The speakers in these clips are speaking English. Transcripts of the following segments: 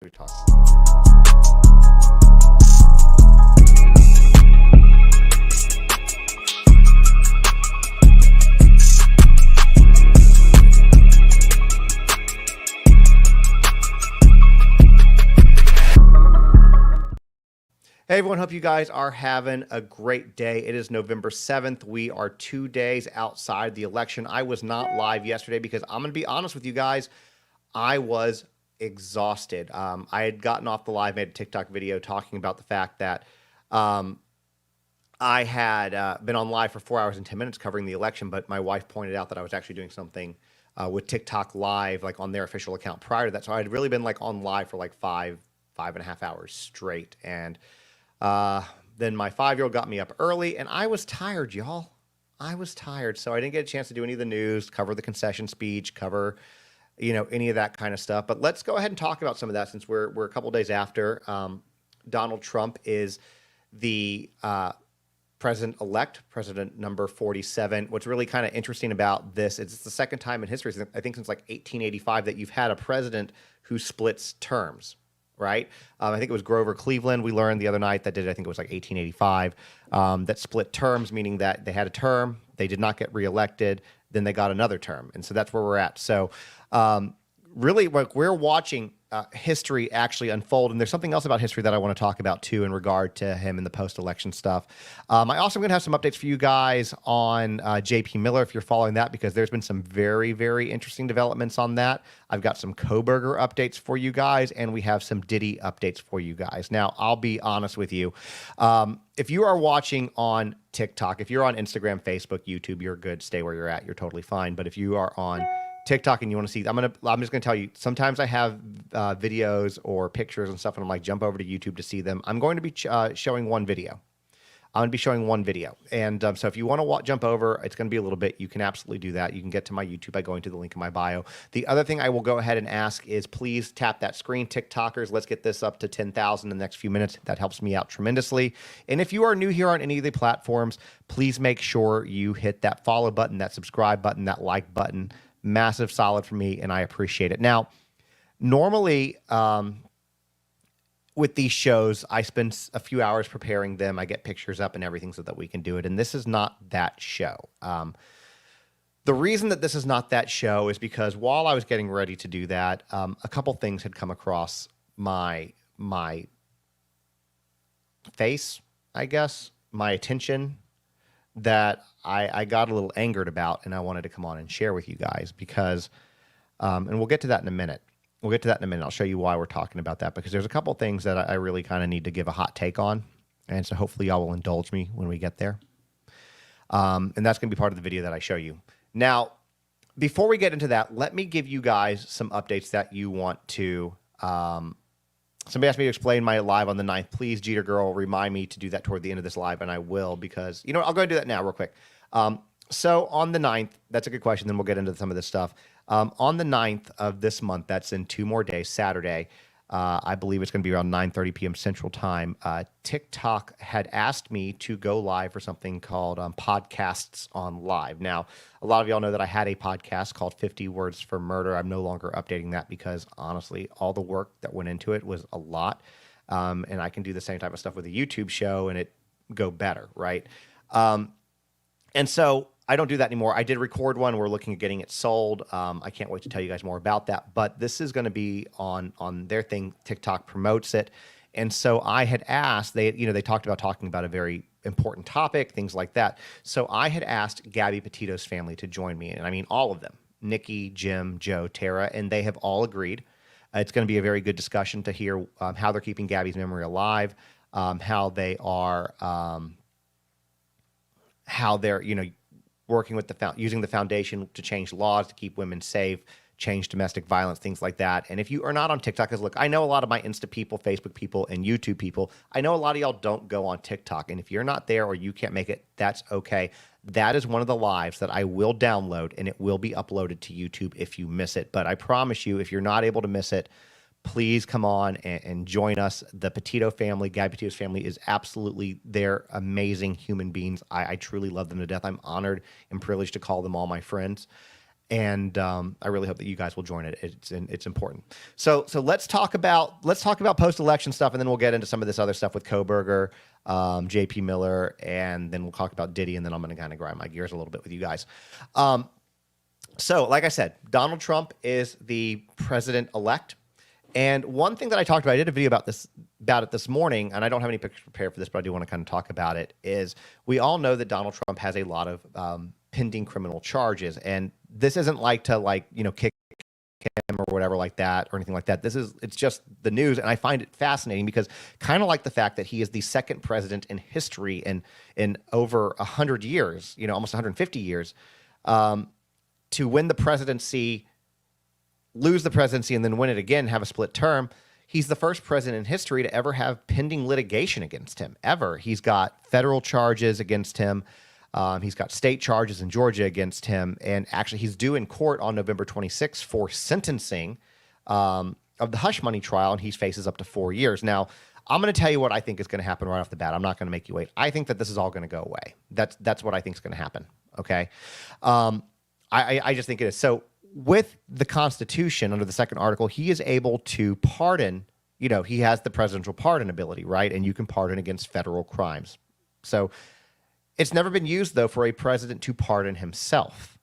We talk. Hey everyone, hope you guys are having a great day. It is November 7th. We are 2 days outside the election. I was not live yesterday because I'm going to be honest with you guys, I was exhausted. I had gotten off the live, made a TikTok video talking about the fact that I had been on live for 4 hours and 10 minutes covering the election, but my wife pointed out that I was actually doing something with TikTok live, like on their official account prior to that. So I had really been like on live for like five and a half hours straight. And then my 5-year-old got me up early, and I was tired, y'all. I was tired, so I didn't get a chance to do any of the news, cover the concession speech, cover, any of that kind of stuff. But let's go ahead and talk about some of that since we're a couple days after. Donald Trump is the president-elect, president number 47. What's really kind of interesting about this is it's the second time in history, I think since like 1885, that you've had a president who splits terms. Right? I think it was Grover Cleveland, we learned the other night, that did it. I think it was like 1885, that split terms, meaning that they had a term, they did not get reelected, then they got another term. And so that's where we're at. So really, like, we're watching history actually unfold. And there's something else about history that I want to talk about too in regard to him and the post-election stuff. I also am going to have some updates for you guys on JP Miller, if you're following that, because there's been some very, very interesting developments on that. I've got some Kohberger updates for you guys, and we have some Diddy updates for you guys. Now, I'll be honest with you. If you are watching on TikTok, if you're on Instagram, Facebook, YouTube, you're good. Stay where you're at. You're totally fine. But if you are on TikTok and you want to see, I'm just gonna tell you, sometimes I have videos or pictures and stuff, and I'm like, jump over to YouTube to see them. I'm going to be showing one video. I'm going to be showing one video. And so if you want to jump over, it's going to be a little bit. You can absolutely do that. You can get to my YouTube by going to the link in my bio. The other thing I will go ahead and ask is please tap that screen. TikTokers, let's get this up to 10,000 in the next few minutes. That helps me out tremendously. And if you are new here on any of the platforms, please make sure you hit that follow button, that subscribe button, that like button. Massive solid for me, and I appreciate it. Now, normally with these shows, I spend a few hours preparing them. I get pictures up and everything so that we can do it, and this is not that show. The reason that this is not that show is because while I was getting ready to do that, a couple things had come across my face, I guess, my attention, that I got a little angered about, and I wanted to come on and share with you guys because, and we'll get to that in a minute. I'll show you why we're talking about that, because there's a couple things that I really kind of need to give a hot take on. And so hopefully y'all will indulge me when we get there. And that's going to be part of the video that I show you. Now, before we get into that, let me give you guys some updates that you want to, somebody asked me to explain my live on the 9th. Please, Jeter Girl, remind me to do that toward the end of this live, and I will, because, I'll go and do that now real quick. So on the 9th, that's a good question, then we'll get into some of this stuff. On the 9th of this month, that's in 2 more days, Saturday, I believe it's going to be around 9:30 p.m. Central Time, TikTok had asked me to go live for something called Podcasts on Live. Now, a lot of y'all know that I had a podcast called 50 Words for Murder. I'm no longer updating that because, honestly, all the work that went into it was a lot, and I can do the same type of stuff with a YouTube show and it go better, right? And so I don't do that anymore. I did record one. We're looking at getting it sold. I can't wait to tell you guys more about that. But this is going to be on their thing. TikTok promotes it. And so I had asked, they talked about talking about a very important topic, things like that. So I had asked Gabby Petito's family to join me. And I mean, all of them, Nikki, Jim, Joe, Tara, and they have all agreed. It's going to be a very good discussion to hear how they're keeping Gabby's memory alive, how they are, how they're, working with using the foundation to change laws to keep women safe, change domestic violence, things like that. And if you are not on TikTok, because look, I know a lot of my Insta people, Facebook people, and YouTube people. I know a lot of y'all don't go on TikTok. And if you're not there or you can't make it, that's okay. That is one of the lives that I will download, and it will be uploaded to YouTube if you miss it. But I promise you, if you're not able to miss it, please come on and join us. The Petito family, Gabby Petito's family, is absolutely, they're amazing human beings. I truly love them to death. I'm honored and privileged to call them all my friends. And I really hope that you guys will join it. It's important. So let's talk about post-election stuff, and then we'll get into some of this other stuff with Kohberger, J.P. Miller, and then we'll talk about Diddy, and then I'm going to kind of grind my gears a little bit with you guys. So, like I said, Donald Trump is the president-elect. And one thing that I talked about, I did a video about it this morning, and I don't have any pictures prepared for this, but I do want to kind of talk about it, is we all know that Donald Trump has a lot of pending criminal charges. And this isn't like to kick him or whatever like that or anything like that. It's just the news. And I find it fascinating because kind of like the fact that he is the second president in history in over 100 years, almost 150 years, to win the presidency, lose the presidency, and then win it again, have a split term. He's the first president in history to ever have pending litigation against him, ever. He's got federal charges against him. He's got state charges in Georgia against him. And actually, he's due in court on November 26th for sentencing of the hush money trial, and he faces up to 4 years. Now, I'm going to tell you what I think is going to happen right off the bat. I'm not going to make you wait. I think that this is all going to go away. That's what I think is going to happen, okay? I just think it is. So with the Constitution, under the second article, he is able to pardon, he has the presidential pardon ability, right? And you can pardon against federal crimes. So it's never been used, though, for a president to pardon himself.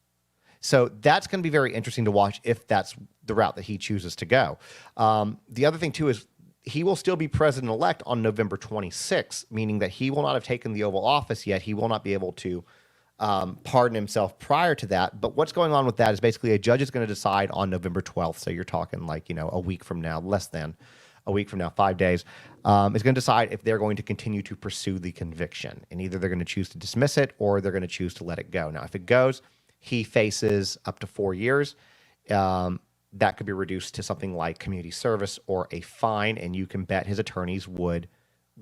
So that's going to be very interesting to watch if that's the route that he chooses to go. The other thing, too, is he will still be president-elect on November 26th, meaning that he will not have taken the Oval Office yet. He will not be able to pardon himself prior to that. But what's going on with that is basically a judge is going to decide on November 12th. So you're talking like, a week from now, less than a week from now, 5 days, is going to decide if they're going to continue to pursue the conviction. And either they're going to choose to dismiss it or they're going to choose to let it go. Now, if it goes, he faces up to 4 years. That could be reduced to something like community service or a fine. And you can bet his attorneys would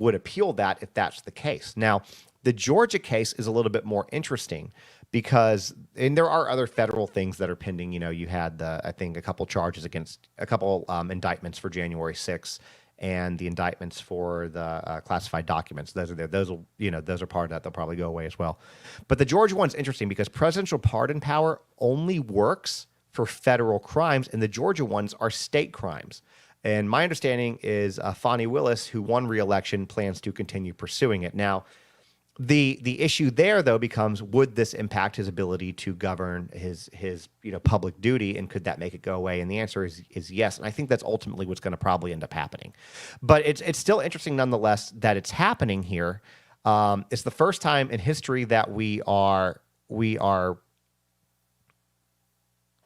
appeal that if that's the case. Now, the Georgia case is a little bit more interesting because, and there are other federal things that are pending. You had I think a couple charges against a couple indictments for January 6th and the indictments for the classified documents. Those are there. Those are part of that. They'll probably go away as well. But the Georgia one's interesting because presidential pardon power only works for federal crimes, and the Georgia ones are state crimes. And my understanding is Fani Willis, who won re-election, plans to continue pursuing it. Now, the issue there, though, becomes, would this impact his ability to govern his public duty, and could that make it go away? And the answer is yes. And I think that's ultimately what's going to probably end up happening. But it's still interesting nonetheless that it's happening here. It's the first time in history that we are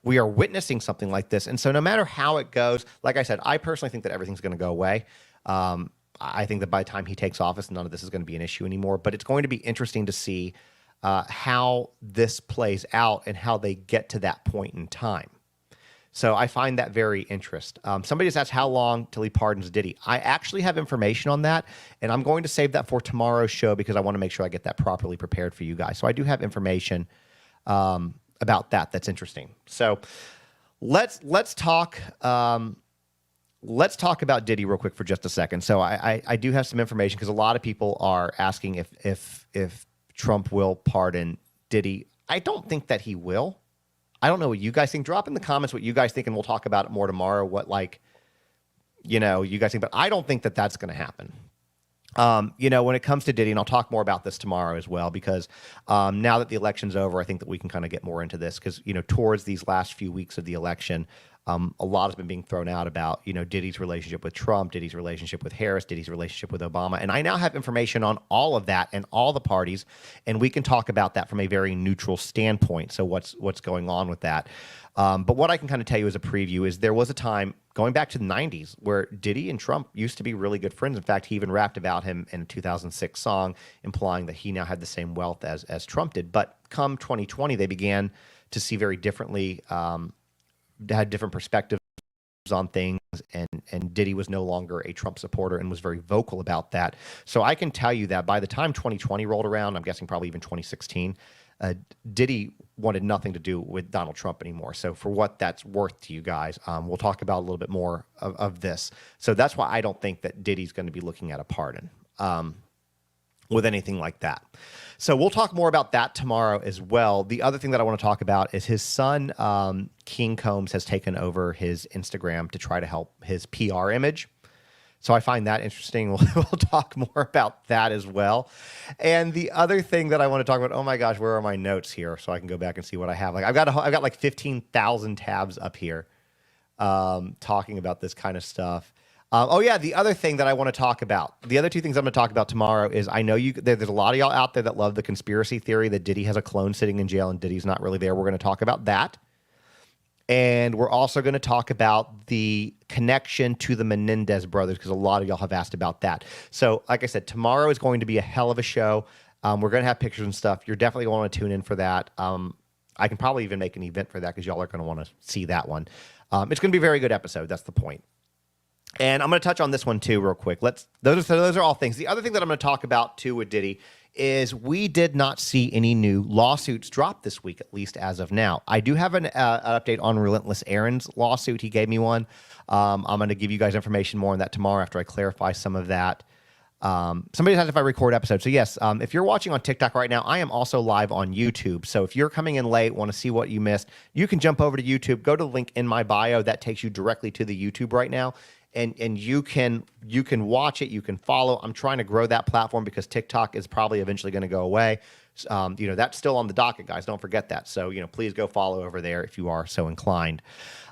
witnessing something like this. And so no matter how it goes, like I said, I personally think that everything's going to go away. I think that by the time he takes office, none of this is going to be an issue anymore. But it's going to be interesting to see how this plays out and how they get to that point in time. So I find that very interesting. Somebody just asked how long till he pardons Diddy. I actually have information on that, and I'm going to save that for tomorrow's show because I want to make sure I get that properly prepared for you guys. So I do have information about that that's interesting. So let's talk. Let's talk about Diddy real quick for just a second. So I do have some information because a lot of people are asking if Trump will pardon Diddy. I don't think that he will. I don't know what you guys think. Drop in the comments what you guys think, and we'll talk about it more tomorrow. What you guys think, but I don't think that that's going to happen. When it comes to Diddy, and I'll talk more about this tomorrow as well, because now that the election's over, I think that we can kind of get more into this because, towards these last few weeks of the election, a lot has been being thrown out about, Diddy's relationship with Trump, Diddy's relationship with Harris, Diddy's relationship with Obama. And I now have information on all of that and all the parties, and we can talk about that from a very neutral standpoint. So what's going on with that? But what I can kind of tell you as a preview is there was a time going back to the 90s where Diddy and Trump used to be really good friends. In fact, he even rapped about him in a 2006 song, implying that he now had the same wealth as Trump did. But come 2020, they began to see very differently, had different perspectives on things, and Diddy was no longer a Trump supporter and was very vocal about that. So I can tell you that by the time 2020 rolled around, I'm guessing probably even 2016, Diddy wanted nothing to do with Donald Trump anymore. So for what that's worth to you guys, we'll talk about a little bit more of this. So that's why I don't think that Diddy's going to be looking at a pardon. with anything like that. So we'll talk more about that tomorrow as well. The other thing that I want to talk about is his son, King Combs, has taken over his Instagram to try to help his PR image. So I find that interesting. We'll talk more about that as well. And the other thing that I want to talk about, oh my gosh, where are my notes here? So I can go back and see what I have. Like I've got like 15,000 tabs up here talking about this kind of stuff. Oh yeah, the other thing that I want to talk about, the other two things I'm going to talk about tomorrow is I know there's a lot of y'all out there that love the conspiracy theory that Diddy has a clone sitting in jail and Diddy's not really there. We're going to talk about that. And we're also going to talk about the connection to the Menendez brothers because a lot of y'all have asked about that. So like I said, tomorrow is going to be a hell of a show. We're going to have pictures and stuff. You're definitely going to want to tune in for that. I can probably even make an event for that because y'all are going to want to see that one. It's going to be a very good episode. That's the point. And I'm going to touch on this one too real quick. Those are all things. The other thing that I'm going to talk about too with Diddy is we did not see any new lawsuits drop this week, at least as of now. I do have an update on Relentless Aaron's lawsuit. He gave me one. I'm going to give you guys information more on that tomorrow after I clarify some of that. Somebody asked if I record episodes. So yes, if you're watching on TikTok right now, I am also live on YouTube. So if you're coming in late, want to see what you missed, you can jump over to YouTube, go to the link in my bio. That takes you directly to the YouTube right now. And you can watch it, you can follow. I'm trying to grow that platform because TikTok is probably eventually going to go away. That's still on the docket, guys. Don't forget that. So, please go follow over there if you are so inclined.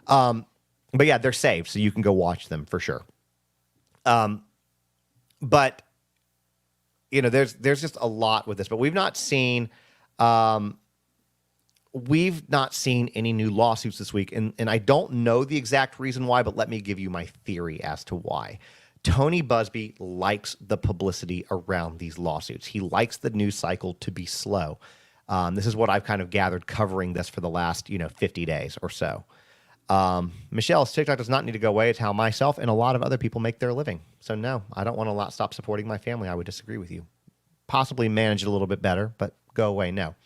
But yeah, they're saved, so you can go watch them for sure. But there's just a lot with this, but we've not seen any new lawsuits this week. And I don't know the exact reason why, but let me give you my theory as to why. Tony Busby likes the publicity around these lawsuits. He likes the news cycle to be slow. This is what I've kind of gathered covering this for the last, 50 days or so. Michelle, TikTok does not need to go away. It's how myself and a lot of other people make their living. So no, I don't want to stop supporting my family. I would disagree with you. Possibly manage it a little bit better, but go away. No.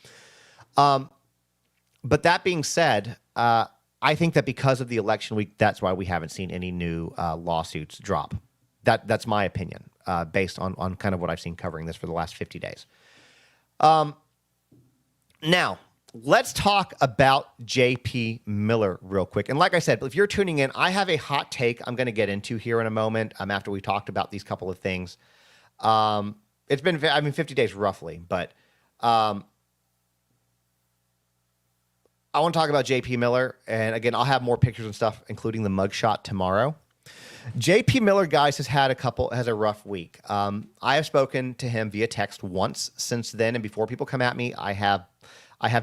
But that being said, I think that because of the election week, that's why we haven't seen any new lawsuits drop. That's my opinion, based on kind of what I've seen covering this for the last 50 days. Now, let's talk about JP Miller real quick. And like I said, if you're tuning in, I have a hot take I'm going to get into here in a moment after we talked about these couple of things. It's been, 50 days roughly, but I want to talk about JP Miller, and again, I'll have more pictures and stuff, including the mugshot tomorrow. JP Miller, guys, has a rough week. I have spoken to him via text once since then, and before people come at me, I have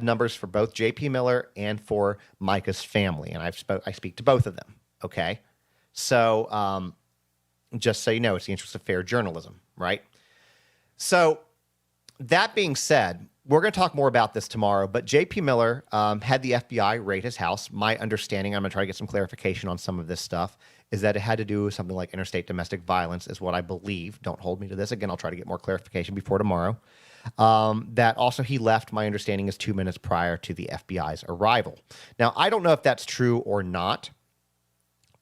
numbers for both JP Miller and for Micah's family, and I speak to both of them. Okay, so just so you know, it's the interest of fair journalism, right? So that being said, we're going to talk more about this tomorrow, but JP Miller had the FBI raid his house. My understanding, I'm going to try to get some clarification on some of this stuff, is that it had to do with something like interstate domestic violence is what I believe. Don't hold me to this. Again, I'll try to get more clarification before tomorrow. That also he left, my understanding is 2 minutes prior to the FBI's arrival. Now, I don't know if that's true or not.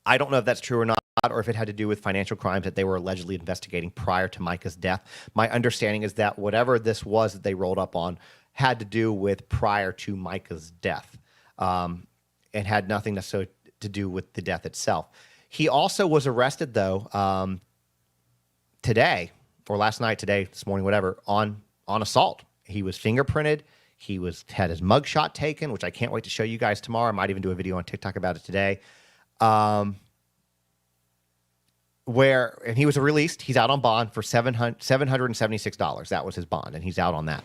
Or if it had to do with financial crimes that they were allegedly investigating prior to Micah's death. My understanding is that whatever this was that they rolled up on had to do with prior to Micah's death, and had nothing necessarily to do with the death itself. He also was arrested, though, today, or last night, today, this morning, whatever, on assault. He was fingerprinted. He had his mugshot taken, which I can't wait to show you guys tomorrow. I might even do a video on TikTok about it today. And he was released. He's out on bond for $776. That was his bond, and he's out on that.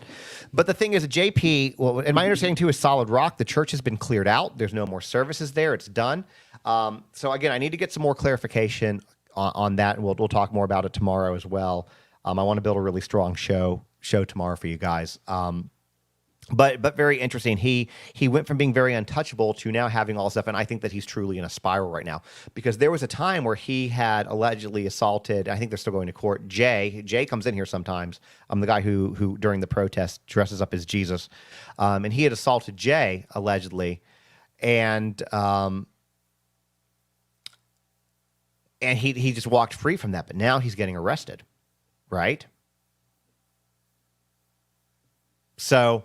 But the thing is, JP, well, and my understanding too is Solid Rock. The church has been cleared out. There's no more services there. It's done. So again, I need to get some more clarification on that, and we'll talk more about it tomorrow as well. I want to build a really strong show tomorrow for you guys. But very interesting. He went from being very untouchable to now having all this stuff, and I think that he's truly in a spiral right now, because there was a time where he had allegedly assaulted, I think they're still going to court, Jay. Jay comes in here sometimes. I'm the guy who during the protest dresses up as Jesus, and he had assaulted Jay allegedly, and he just walked free from that. But now he's getting arrested, right? So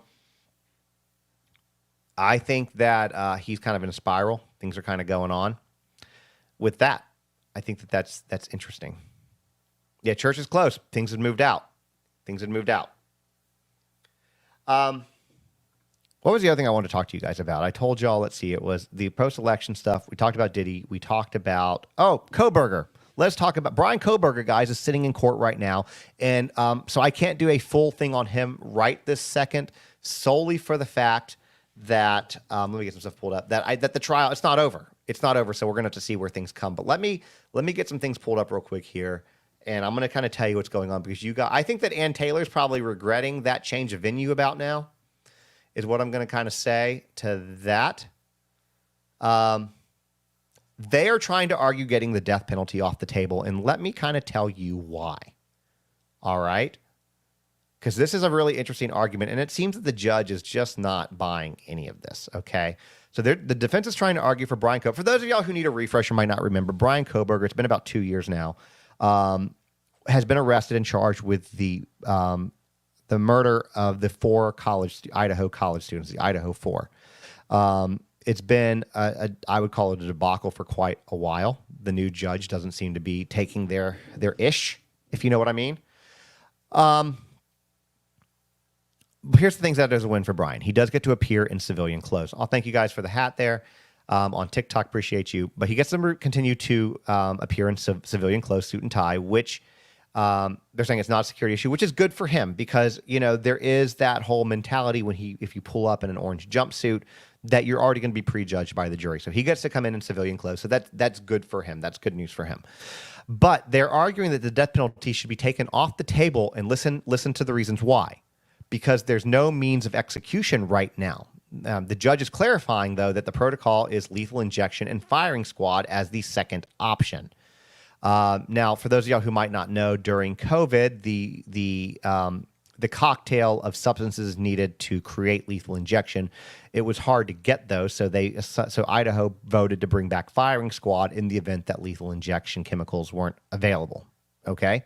I think that he's kind of in a spiral. Things are kind of going on with that. I think that that's interesting. Yeah, church is closed. Things have moved out. What was the other thing I wanted to talk to you guys about? I told y'all, let's see, it was the post-election stuff. We talked about Diddy. We talked about, Kohberger. Let's talk about Bryan Kohberger, guys, is sitting in court right now. And so I can't do a full thing on him right this second, solely for the fact that, let me get some stuff pulled up, that the trial, it's not over. It's not over, so we're going to have to see where things come. But let me get some things pulled up real quick here. And I'm going to kind of tell you what's going on because I think that Ann Taylor's probably regretting that change of venue about now, is what I'm going to kind of say to that. They are trying to argue getting the death penalty off the table, and let me kind of tell you why. All right? Because this is a really interesting argument, and it seems that the judge is just not buying any of this, okay? So the defense is trying to argue for Bryan Kohberger. For those of y'all who need a refresher, might not remember, Bryan Kohberger, it's been about 2 years now, has been arrested and charged with the murder of the 4 Idaho college students, the Idaho 4. It's been, I would call it a debacle for quite a while. The new judge doesn't seem to be taking their ish, if you know what I mean. Here's the things that there's a win for Bryan. He does get to appear in civilian clothes. I'll thank you guys for the hat there. On TikTok, appreciate you. But he gets to continue to appear in civilian clothes, suit and tie, which they're saying it's not a security issue, which is good for him because, there is that whole mentality if you pull up in an orange jumpsuit, that you're already going to be prejudged by the jury. So he gets to come in civilian clothes. So that's good for him. That's good news for him. But they're arguing that the death penalty should be taken off the table, and listen to the reasons why. Because there's no means of execution right now. The judge is clarifying, though, that the protocol is lethal injection and firing squad as the second option. Now, for those of y'all who might not know, during COVID, the cocktail of substances needed to create lethal injection, it was hard to get those. So Idaho voted to bring back firing squad in the event that lethal injection chemicals weren't available. Okay.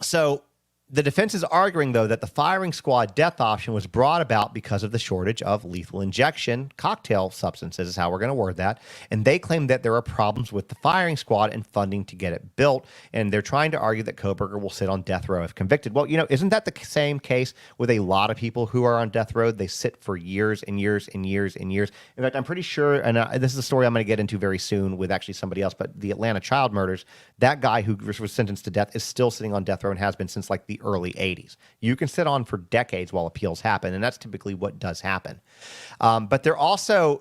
So the defense is arguing, though, that the firing squad death option was brought about because of the shortage of lethal injection cocktail substances, is how we're going to word that. And they claim that there are problems with the firing squad and funding to get it built. And they're trying to argue that Kohberger will sit on death row if convicted. Well, isn't that the same case with a lot of people who are on death row? They sit for years and years and years and years. In fact, I'm pretty sure, and this is a story I'm going to get into very soon with actually somebody else, but the Atlanta child murders, that guy who was sentenced to death is still sitting on death row and has been since like the early 80s. You can sit on for decades while appeals happen, and that's typically what does happen. But they're also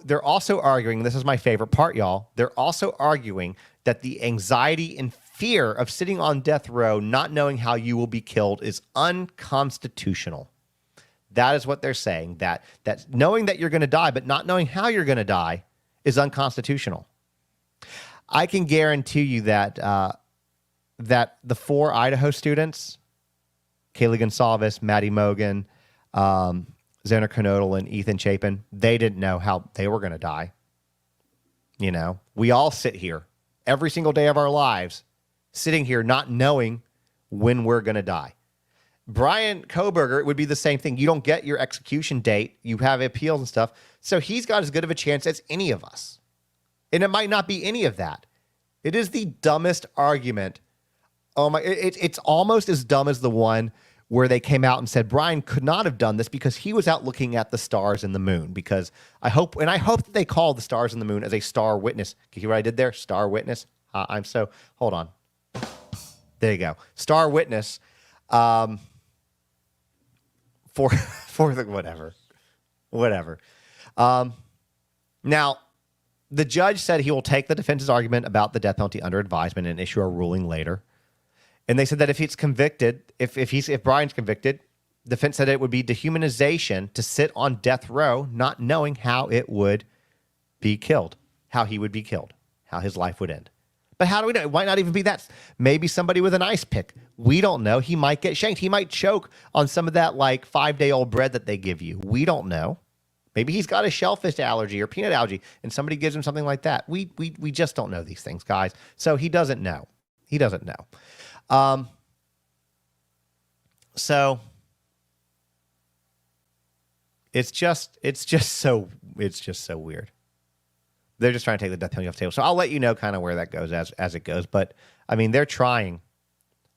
arguing, this is my favorite part, y'all, they're also arguing that the anxiety and fear of sitting on death row, not knowing how you will be killed, is unconstitutional. That is what they're saying, that knowing that you're going to die, but not knowing how you're going to die is unconstitutional. I can guarantee you that the 4 Idaho students, Kaylee Gonsalves, Maddie Mogan, Xander Knodel, and Ethan Chapin, they didn't know how they were going to die. We all sit here every single day of our lives, sitting here not knowing when we're going to die. Bryan Kohberger, it would be the same thing. You don't get your execution date. You have appeals and stuff. So he's got as good of a chance as any of us. And it might not be any of that. It is the dumbest argument. Oh my! It's almost as dumb as the one where they came out and said Bryan could not have done this because he was out looking at the stars and the moon. Because I hope that they call the stars and the moon as a star witness. Can you hear what I did there? Star witness. Hold on. There you go. Star witness. For the whatever. Now, the judge said he will take the defense's argument about the death penalty under advisement and issue a ruling later. And they said that if he's convicted, if Bryan's convicted, the defense said it would be dehumanization to sit on death row, not knowing how it would be killed, how he would be killed, how his life would end. But how do we know? It might not even be that. Maybe somebody with an ice pick. We don't know. He might get shanked. He might choke on some of that 5-day-old bread that they give you. We don't know. Maybe he's got a shellfish allergy or peanut allergy, and somebody gives him something like that. We just don't know these things, guys. So he doesn't know. So it's just so weird. They're just trying to take the death penalty off the table. So I'll let you know kind of where that goes as it goes. But I mean, they're trying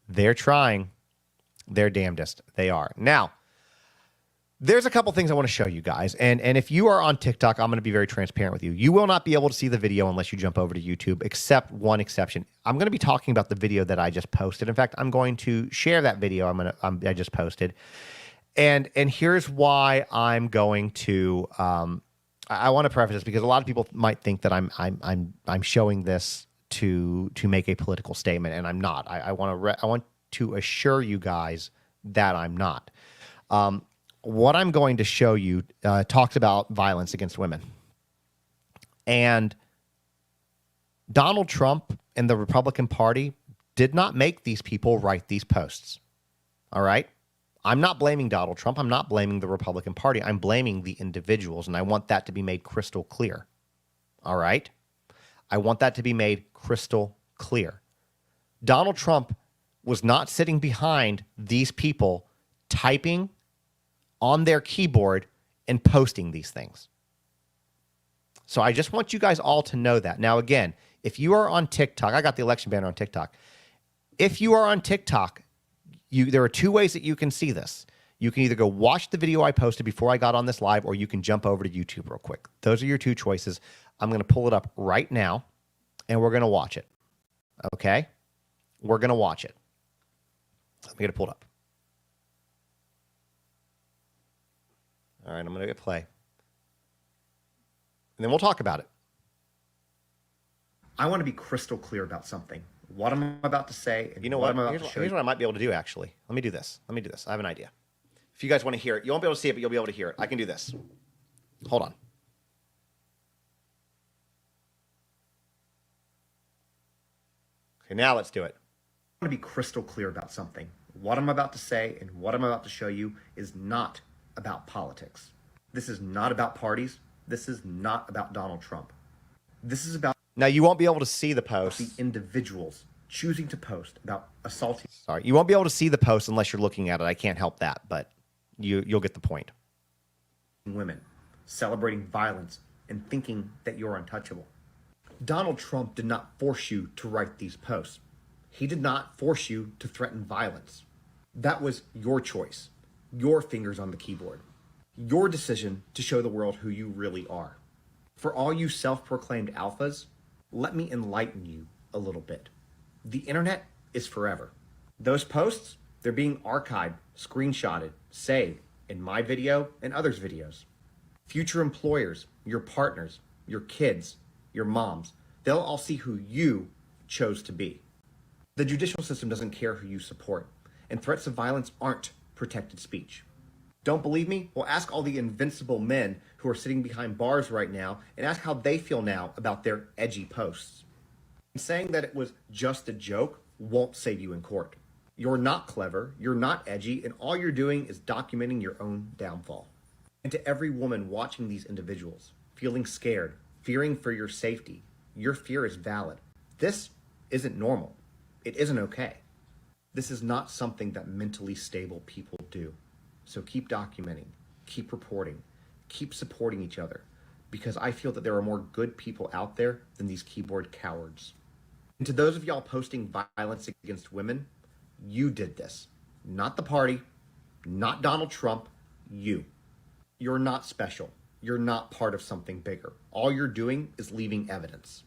their damnedest. They are. Now, there's a couple things I want to show you guys. And if you are on TikTok, I'm going to be very transparent with you. You will not be able to see the video unless you jump over to YouTube, except one exception. I'm going to be talking about the video that I just posted. In fact, I'm going to share that video I just posted. And here's why I'm going to I want to preface this because a lot of people might think that I'm showing this to make a political statement, and I'm not. I want to assure you guys that I'm not. What I'm going to show you talks about violence against women. And Donald Trump and the Republican Party did not make these people write these posts. All right? I'm not blaming Donald Trump. I'm not blaming the Republican Party. I'm blaming the individuals, and I want that to be made crystal clear. All right? I want that to be made crystal clear. Donald Trump was not sitting behind these people typing on their keyboard and posting these things. So I just want you guys all to know that. Now, again, if you are on TikTok, I got the election banner on TikTok. If you are on TikTok, there are two ways that you can see this. You can either go watch the video I posted before I got on this live, or you can jump over to YouTube real quick. Those are your two choices. I'm going to pull it up right now, and we're going to watch it. Okay? We're going to watch it. Let me get it pulled up. All right, I'm going to hit play. And then we'll talk about it. I want to be crystal clear about something. What I'm about to say. And you know what? Here's what I might be able to do, actually. Let me do this. I have an idea. If you guys want to hear it, you won't be able to see it, but you'll be able to hear it. I can do this. Hold on. Okay, now let's do it. I want to be crystal clear about something. What I'm about to say and what I'm about to show you is not about politics. This is not about parties. This is not about Donald Trump. This is about... Now, you won't be able to see the post. The individuals choosing to post about assaulting... Sorry, you won't be able to see the post unless you're looking at it. I can't help that, but you'll get the point. Women celebrating violence and thinking that you're untouchable. Donald Trump did not force you to write these posts. He did not force you to threaten violence. That was your choice. Your fingers on the keyboard. Your decision to show the world who you really are. For all you self-proclaimed alphas, let me enlighten you a little bit. The internet is forever. Those posts, they're being archived, screenshotted, saved in my video and others' videos. Future employers, your partners, your kids, your moms, they'll all see who you chose to be. The judicial system doesn't care who you support, and threats of violence aren't protected speech. Don't believe me? Well, ask all the invincible men who are sitting behind bars right now and ask how they feel now about their edgy posts. Saying that it was just a joke won't save you in court. You're not clever, you're not edgy, and all you're doing is documenting your own downfall. And to every woman watching these individuals, feeling scared, fearing for your safety, your fear is valid. This isn't normal. It isn't okay. This is not something that mentally stable people do. So keep documenting, keep reporting, keep supporting each other, because I feel that there are more good people out there than these keyboard cowards. And to those of y'all posting violence against women, you did this. Not the party, not Donald Trump, you. You're not special. You're not part of something bigger. All you're doing is leaving evidence.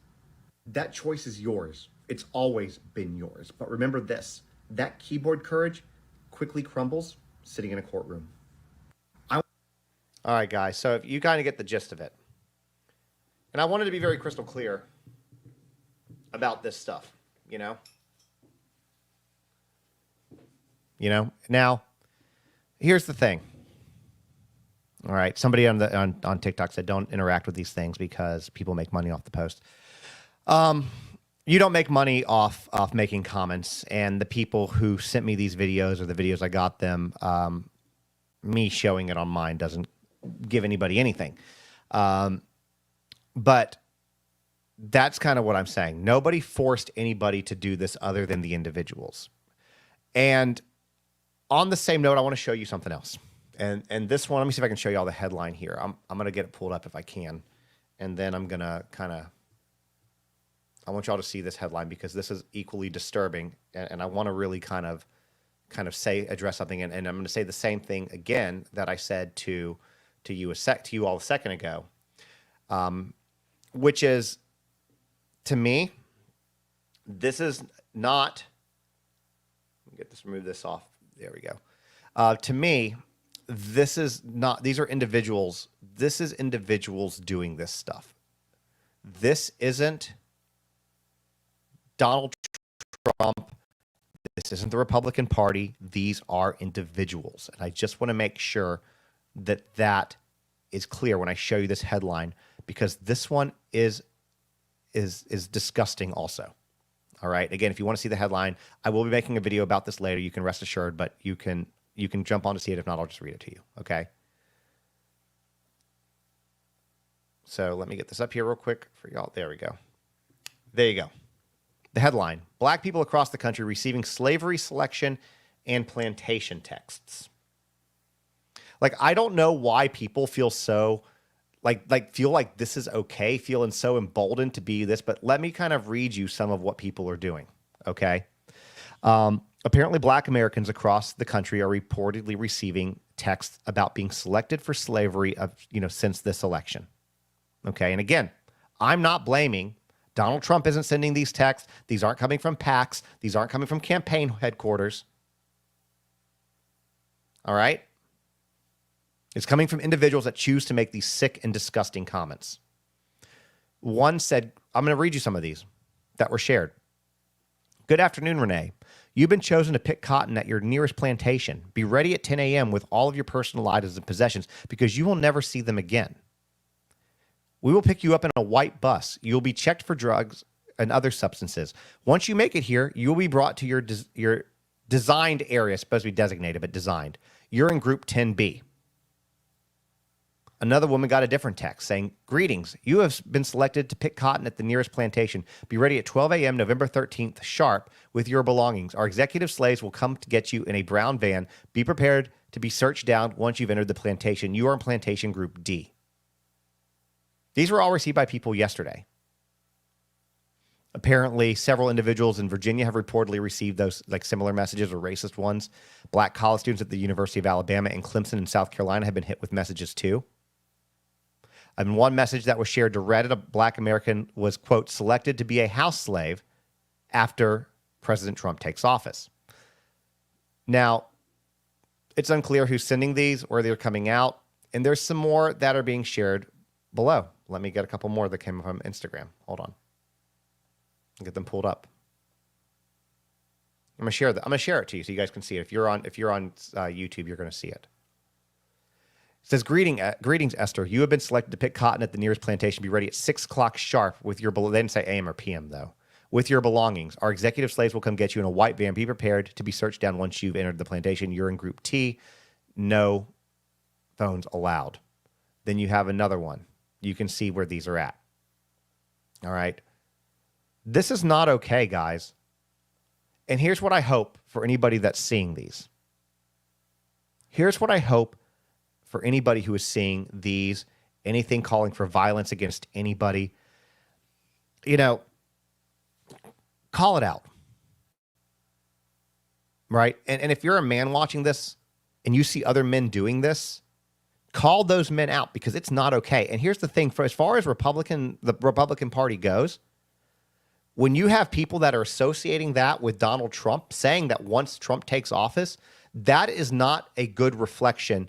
That choice is yours. It's always been yours. But remember this, that keyboard courage quickly crumbles sitting in a courtroom. All right, guys, so you kind of get the gist of it. And I wanted to be very crystal clear about this stuff, you know? Now, here's the thing. All right, somebody on TikTok said don't interact with these things because people make money off the post. You don't make money off making comments, and the people who sent me these videos or the videos I got them, me showing it on mine doesn't give anybody anything. But that's kind of what I'm saying. Nobody forced anybody to do this other than the individuals. And on the same note, I want to show you something else. And this one, let me see if I can show you all the headline here. I'm going to get it pulled up if I can. And then I'm going to I want y'all to see this headline because this is equally disturbing. And I want to really kind of address something. And I'm going to say the same thing again that I said to you all a second ago, which is, to me, this is not, remove this off. There we go. To me, this is not, these are individuals. This is individuals doing this stuff. This isn't Donald Trump. This isn't the Republican Party. These are individuals. And I just want to make sure that that is clear when I show you this headline, because this one is disgusting also. All right. Again, if you want to see the headline, I will be making a video about this later. You can rest assured, but you can jump on to see it. If not, I'll just read it to you. Okay. So let me get this up here real quick for y'all. There we go. There you go. The headline: Black people across the country receiving slavery selection and plantation texts. Like, I don't know why people feel so feel like this is okay, feeling so emboldened to be this, but let me kind of read you some of what people are doing, okay? Apparently, Black Americans across the country are reportedly receiving texts about being selected for slavery since this election, okay? And again, I'm not blaming. Donald Trump isn't sending these texts. These aren't coming from PACs. These aren't coming from campaign headquarters, all right? It's coming from individuals that choose to make these sick and disgusting comments. One said, I'm going to read you some of these that were shared. Good afternoon, Renee. You've been chosen to pick cotton at your nearest plantation. Be ready at 10 a.m. with all of your personal items and possessions because you will never see them again. We will pick you up in a white bus. You'll be checked for drugs and other substances. Once you make it here, you will be brought to your designed area, supposed to be designated, but designed. You're in group 10B. Another woman got a different text saying, greetings, you have been selected to pick cotton at the nearest plantation. Be ready at 12 a.m. November 13th, sharp, with your belongings. Our executive slaves will come to get you in a brown van. Be prepared to be searched down once you've entered the plantation. You are in plantation group D. These were all received by people yesterday. Apparently, several individuals in Virginia have reportedly received those similar messages or racist ones. Black college students at the University of Alabama and Clemson in South Carolina have been hit with messages too. And one message that was shared to Reddit, a Black American was, quote, selected to be a house slave after President Trump takes office. Now, it's unclear who's sending these or they're coming out. And there's some more that are being shared below. Let me get a couple more that came from Instagram. Hold on. I'll get them pulled up. I'm gonna share it to you so you guys can see it. If you're on YouTube, you're gonna see it. It says, greetings, Esther. You have been selected to pick cotton at the nearest plantation. Be ready at 6 o'clock sharp with your, they didn't say AM or PM though, with your belongings. Our executive slaves will come get you in a white van. Be prepared to be searched down once you've entered the plantation. You're in group T. No phones allowed. Then you have another one. You can see where these are at. All right. This is not okay, guys. And here's what I hope for anybody that's seeing these. Here's what I hope for anybody who is seeing these, anything calling for violence against anybody, call it out. Right? And if you're a man watching this and you see other men doing this, call those men out because it's not okay. And here's the thing, for as far as the Republican Party goes, when you have people that are associating that with Donald Trump, saying that once Trump takes office, that is not a good reflection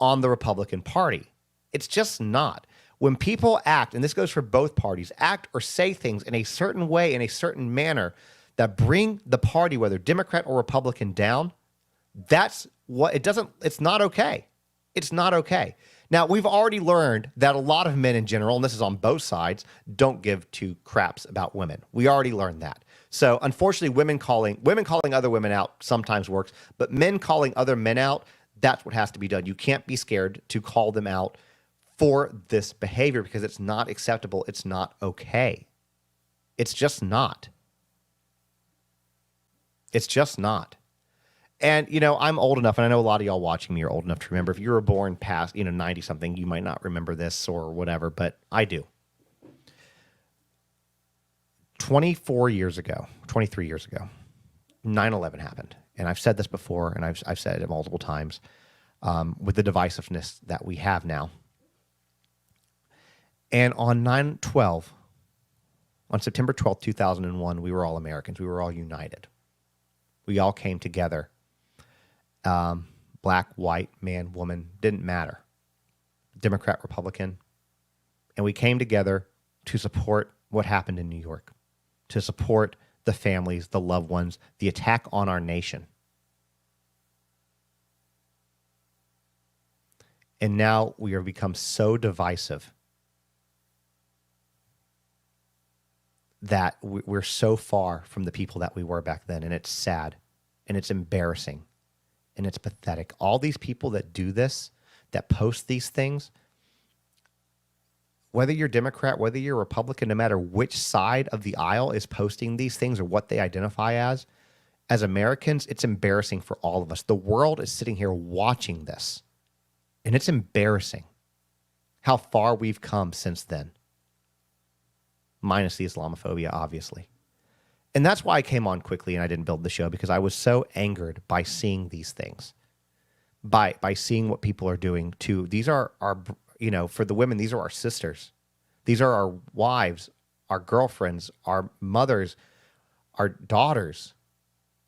on the Republican Party. It's just not. When people act, and this goes for both parties, act or say things in a certain way, in a certain manner that bring the party, whether Democrat or Republican, down, it's not okay. It's not okay. Now, we've already learned that a lot of men in general, and this is on both sides, don't give two craps about women. We already learned that. So unfortunately, women calling other women out sometimes works, but men calling other men out, that's what has to be done. You can't be scared to call them out for this behavior because it's not acceptable. It's not okay. It's just not. It's just not. And, I'm old enough, and I know a lot of y'all watching me are old enough to remember. If you were born past, 90 something, you might not remember this or whatever, but I do. 24 years ago, 23 years ago, 9/11 happened. And I've said this before, and I've said it multiple times, with the divisiveness that we have now. And on 9/12, on September 12th, 2001, we were all Americans. We were all united. We all came together. Black, white, man, woman, didn't matter. Democrat, Republican. And we came together to support what happened in New York, to support the families, the loved ones, the attack on our nation. And now we have become so divisive that we're so far from the people that we were back then. And it's sad, and it's embarrassing, and it's pathetic. All these people that do this, that post these things, whether you're Democrat, whether you're Republican, no matter which side of the aisle is posting these things or what they identify as Americans, it's embarrassing for all of us. The world is sitting here watching this, and it's embarrassing how far we've come since then. Minus the Islamophobia, obviously. And that's why I came on quickly and I didn't build the show, because I was so angered by seeing these things, by seeing what people are doing to, these are our, for the women, these are our sisters. These are our wives, our girlfriends, our mothers, our daughters,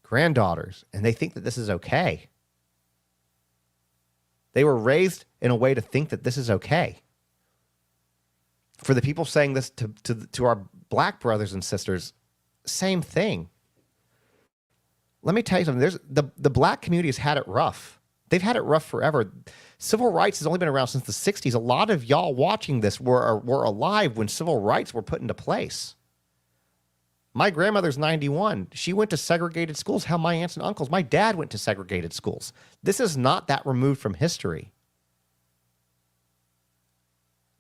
granddaughters, and they think that this is okay. They were raised in a way to think that this is okay. For the people saying this to our black brothers and sisters, same thing. Let me tell you something. There's the black community has had it rough. They've had it rough forever. Civil rights has only been around since the 60s. A lot of y'all watching this were alive when civil rights were put into place. My grandmother's 91. She went to segregated schools. Hell, my aunts and uncles. My dad went to segregated schools. This is not that removed from history.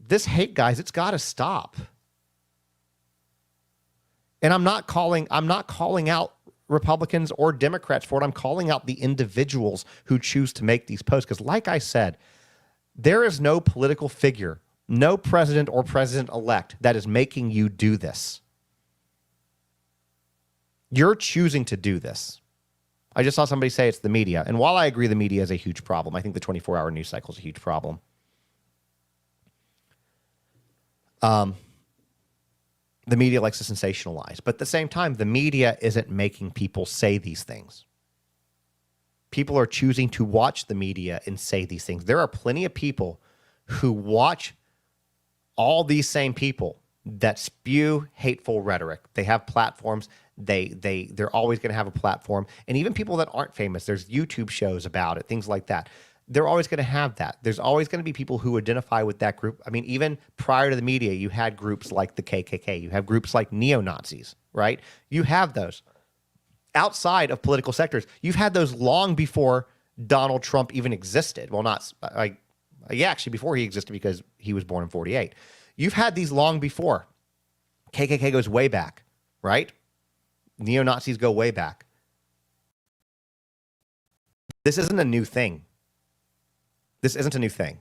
This hate, guys, it's got to stop. And I'm not calling out Republicans or Democrats for it. I'm calling out the individuals who choose to make these posts. Because like I said, there is no political figure, no president or president-elect that is making you do this. You're choosing to do this. I just saw somebody say it's the media. And while I agree the media is a huge problem, I think the 24-hour news cycle is a huge problem. The media likes to sensationalize, but at the same time, the media isn't making people say these things. People are choosing to watch the media and say these things. There are plenty of people who watch all these same people that spew hateful rhetoric. They have platforms. They're always going to have a platform. And even people that aren't famous, there's YouTube shows about it, things like that. They're always going to have that. There's always going to be people who identify with that group. I mean, even prior to the media, you had groups like the KKK. You have groups like neo-Nazis, right? You have those. Outside of political sectors, you've had those long before Donald Trump even existed. Well, actually before he existed, because he was born in 48. You've had these long before. KKK goes way back, right? Neo-Nazis go way back. This isn't a new thing. This isn't a new thing.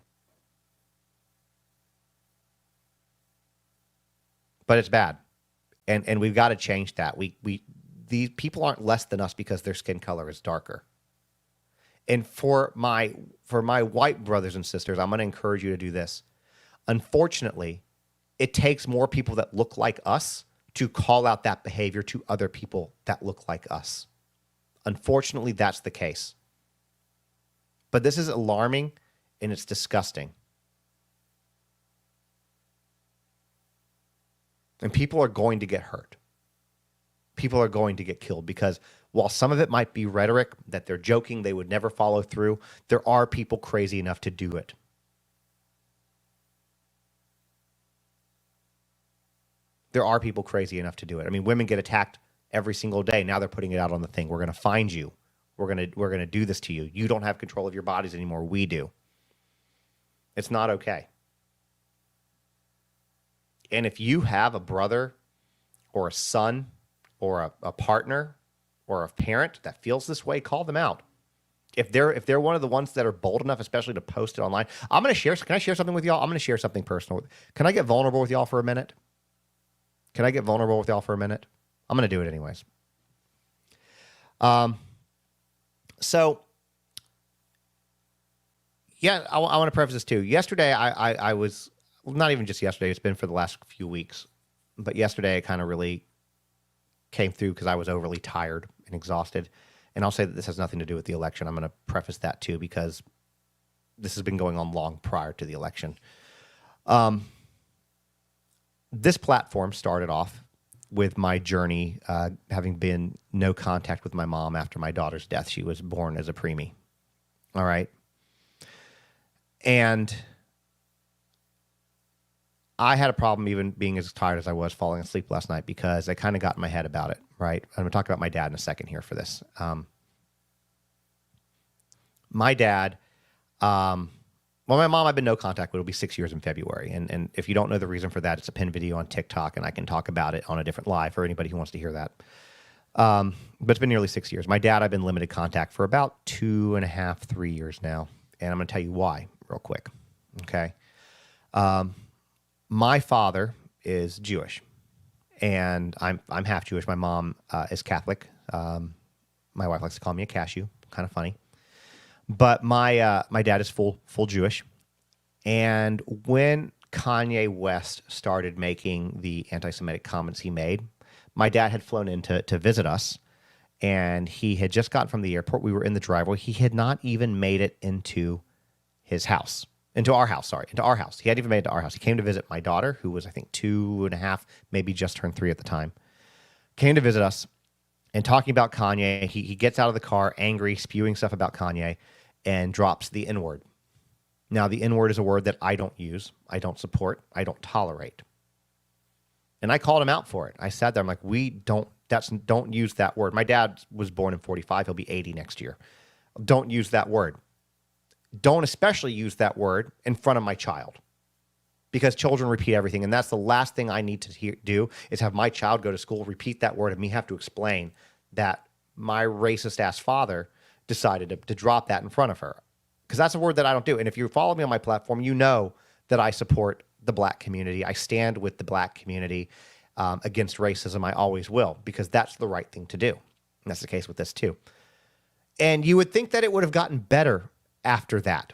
But it's bad. And we've got to change that. These people aren't less than us because their skin color is darker. And for my white brothers and sisters, I'm going to encourage you to do this. Unfortunately, it takes more people that look like us to call out that behavior to other people that look like us. Unfortunately, that's the case. But this is alarming and it's disgusting. And people are going to get hurt. People are going to get killed because while some of it might be rhetoric that they're joking, they would never follow through, there are people crazy enough to do it. There are people crazy enough to do it. I mean, women get attacked every single day. Now they're putting it out on the thing. We're going to find you. We're going to do this to you. You don't have control of your bodies anymore. We do. It's not okay. And if you have a brother or a son or a partner or a parent that feels this way, call them out. if they're one of the ones that are bold enough, especially to post it online, I'm going to share. Can I share something with y'all? I'm going to share something personal. Can I get vulnerable with y'all for a minute? Can I get vulnerable with y'all for a minute? I'm going to do it anyways. So yeah, I want to preface this too. Yesterday, I was not even just yesterday. It's been for the last few weeks, but yesterday I kind of really came through because I was overly tired and exhausted. And I'll say that this has nothing to do with the election. I'm going to preface that too because this has been going on long prior to the election. This platform started off with my journey, having been no contact with my mom after my daughter's death. She was born as a preemie. All right. And I had a problem even being as tired as I was falling asleep last night because I kind of got in my head about it, right? I'm going to talk about my dad in a second here for this. My dad, well, my mom I've been no contact with. It'll be 6 years in February. And if you don't know the reason for that, it's a pinned video on TikTok, and I can talk about it on a different live for anybody who wants to hear that. But it's been nearly 6 years. My dad, I've been limited contact for about 2.5, 3 years now. And I'm going to tell you why real quick, okay? My father is Jewish, and I'm half Jewish. My mom is Catholic. My wife likes to call me a cashew, kind of funny. But my dad is full Jewish. And when Kanye West started making the anti-Semitic comments he made, my dad had flown in to visit us, and he had just gotten from the airport. We were in the driveway. He had not even made it into his house. Into our house. He hadn't even made it to our house. He came to visit my daughter, who was, I think, 2.5, maybe just turned 3 at the time. Came to visit us and talking about Kanye. He gets out of the car, angry, spewing stuff about Kanye, and drops the N-word. Now, the N-word is a word that I don't use, I don't support, I don't tolerate. And I called him out for it. I sat there, I'm like, don't use that word. My dad was born in 45. He'll be 80 next year. Don't use that word. Don't especially use that word in front of my child, because children repeat everything. And that's the last thing I need to do is have my child go to school, repeat that word, and me have to explain that my racist ass father decided to drop that in front of her, because that's a word that I don't do. And if you follow me on my platform, you know that I support the black community. I stand with the black community against racism. I always will, because that's the right thing to do. And that's the case with this too. And you would think that it would have gotten better after that,